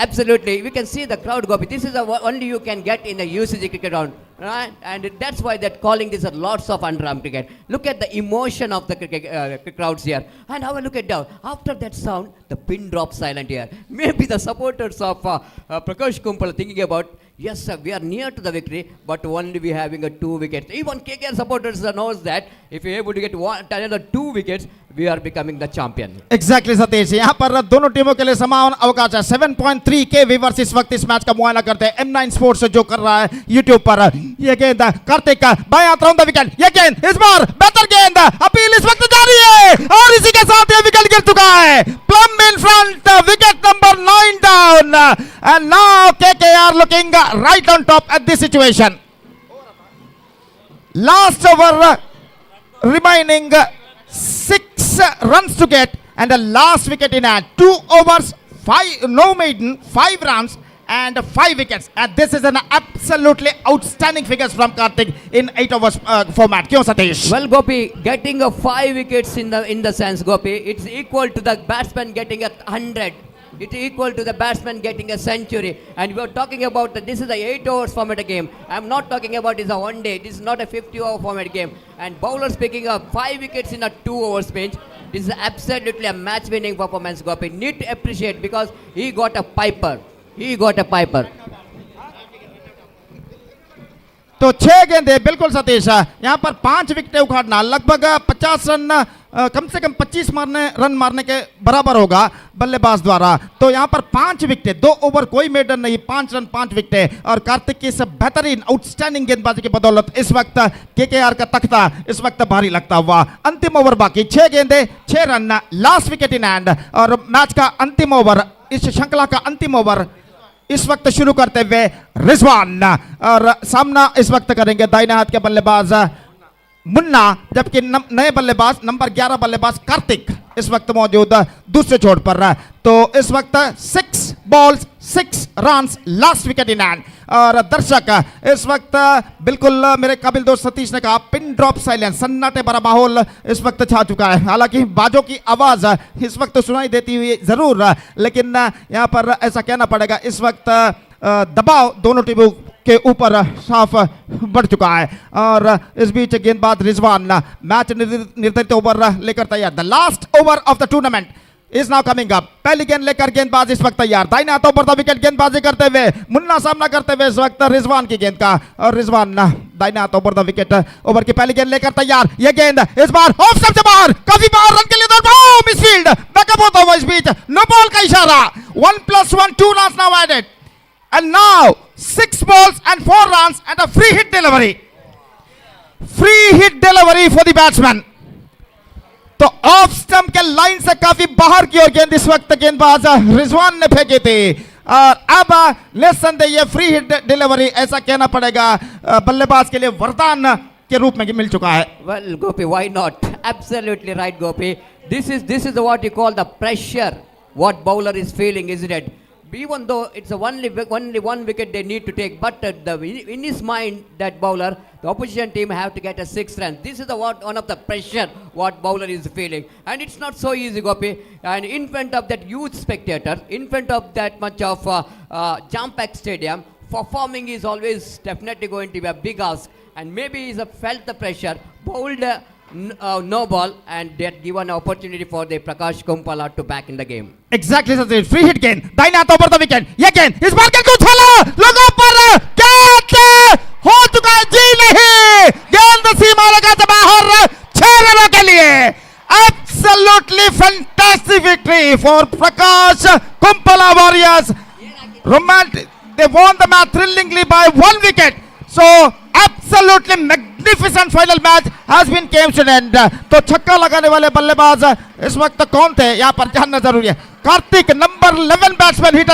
absolutely we can see the crowd, Gopi. This is the only you can get in the UCG cricket ground, right? And that's why they're calling this lots of underarm cricket. Look at the emotion of the cricket crowds here, and have a look at down. After that sound, the pin drops silent here. Maybe the supporters of Prakash Kumpal thinking about, yes sir, we are near to the victory, but only we having 2 wickets. Even KKR supporters knows that if we are able to get another 2 wickets, we are becoming the champion. Exactly Satish यहाँ पर दोनों टीमों के लिए समान अवकाश है 7.3 के व्यूअर्स इस वक्त इस मैच का मुआयना करते हैं M9 स्पोर्ट्स जो कर रहा है यूट्यूब पर ये गेंद कार्तिक का बाएं हाथ राउंड द विकेट ये गेंद इस बार बेहतर गेंद अपील इस वक्त जारी है और इसी के साथ ये विकेट गिर चुका है plum in front wicket number 9 down and now KKR looking right on top at this situation. Last over remaining 6 runs to get and the last wicket in hand 2 overs 5 no maiden 5 runs and 5 wickets and this is an absolutely outstanding figures from Karthik in 8 overs format. Kyo Satish? Well, Gopi, getting 5 wickets in the sense, Gopi, it's equal to the batsman getting 100. It's equal to the batsman getting a century. And we are talking about this is a 8 overs format game. I'm not talking about it's a 1 day. This is not a 50-over format game. And bowlers picking up 5 wickets in a 2 overs pitch. This is absolutely a match-winning performance, Gopi. Need to appreciate because he got a piper. He got a piper. तो 6 गेंदे बिल्कुल सतीश, यहाँ पर 5 विकेटें उखाड़ना लगभग 50 run, कम से कम 25 run मारने के बराबर होगा बल्लेबाज द्वारा। तो यहाँ पर 5 विकेटें, 2 ओवर कोई मेडन नहीं, 5 रन 5 विकेटें। और कार्तिक की इस बेहतरीन आउटस्टैंडिंग गेंदबाजी की बदौलत इस वक्त केकेआर का तख्ता इस वक्त भारी लगता हुआ। अंतिम ओवर बाकी, 6 गेंदे 6 run, last wicket in hand. और मैच का अंतिम ओवर, इस श्रृंखला का अंतिम ओवर इस वक्त शुरू करते हुए रिजवान, और सामना इस वक्त करेंगे दाहिने हाथ के बल्लेबाज मुन्ना, जबकि नए बल्लेबाज नंबर 11 बल्लेबाज कार्तिक इस वक्त मौजूद दूसरे छोर पर। तो इस वक्त 6 balls 6 runs, last wicket in hand. और दर्शक इस वक्त बिल्कुल मेरे काबिल दोस्त सतीश ने कहा पिन ड्रॉप साइलेंस, सन्नाटे भरा माहौल इस वक्त छा चुका है। हालांकि बाजों की आवाज इस वक्त सुनाई देती हुई जरूर, लेकिन यहाँ पर ऐसा कहना पड़ेगा इस वक्त दबाव दोनों टीमों के ऊपर साफ बढ़ चुका है। और इस बीच गेंदबाज रिजवान मैच निर्धारित ओवर लेकर तैयार। The last over of the tournament is now coming up. पहली गेंद लेकर गेंदबाज इस वक्त तैयार, दाहिने हाथों पर द विकेट गेंदबाजी करते हुए मुन्ना सामना करते हुए इस वक्त रिजवान की गेंद का। और रिजवान दाहिने हाथों पर द विकेट, ओवर की पहली गेंद लेकर तैयार। यह गेंद इस बार ऑफ स्टंप से बाहर, काफी बाहर रन के लिए दौड़, मिसफील्ड, बैकअप होता हुआ इस बीच नो बॉल का इशारा। 1+1 2 runs now added, and now 6 balls and 4 runs and a free hit delivery for the batsman। तो ऑफ स्टंप के लाइन से काफी बाहर की ओर गेंद इस वक्त गेंदबाज रिजवान ने फेंकी थी। और अब निस्संदेह ये फ्री हिट डिलीवरी ऐसा कहना पड़ेगा बल्लेबाज के लिए वरदान के रूप में मिल चुका है। Well, Gopi, why not? Absolutely right, Gopi. This is what you call the pressure. What bowler is feeling, isn't it? Even though it's only one wicket they need to take, but in his mind, that bowler, the opposition team have to get a 6 run. This is one of the pressure what bowler is feeling, and it's not so easy, Gopi. And in front of that huge spectator, in front of that much of jam-packed stadium, performing is always definitely going to be a big ask. And maybe he's felt the pressure, bowled no ball, and they had given an opportunity for the Prakash Kumpala to back in the game. Exactly, sir, free hit गेंद दाहिने हाथों पर the wicket. ये गेंद इस बार गेंद को उछाला, लोगों पर कैच हो चुका है, जी नहीं, गेंद सीमा लगा से बाहर, 6 रनों के लिए। Absolutely fantastic victory for Prakash Kumpala Warriors. Romantic, they won the match thrillingly by 1 wicket. So absolutely magnificent final match has been came to an end. तो छक्का लगाने वाले बल्लेबाज इस वक्त कौन थे यहाँ पर जानना जरूरी है। Kartik number 11 batsman heater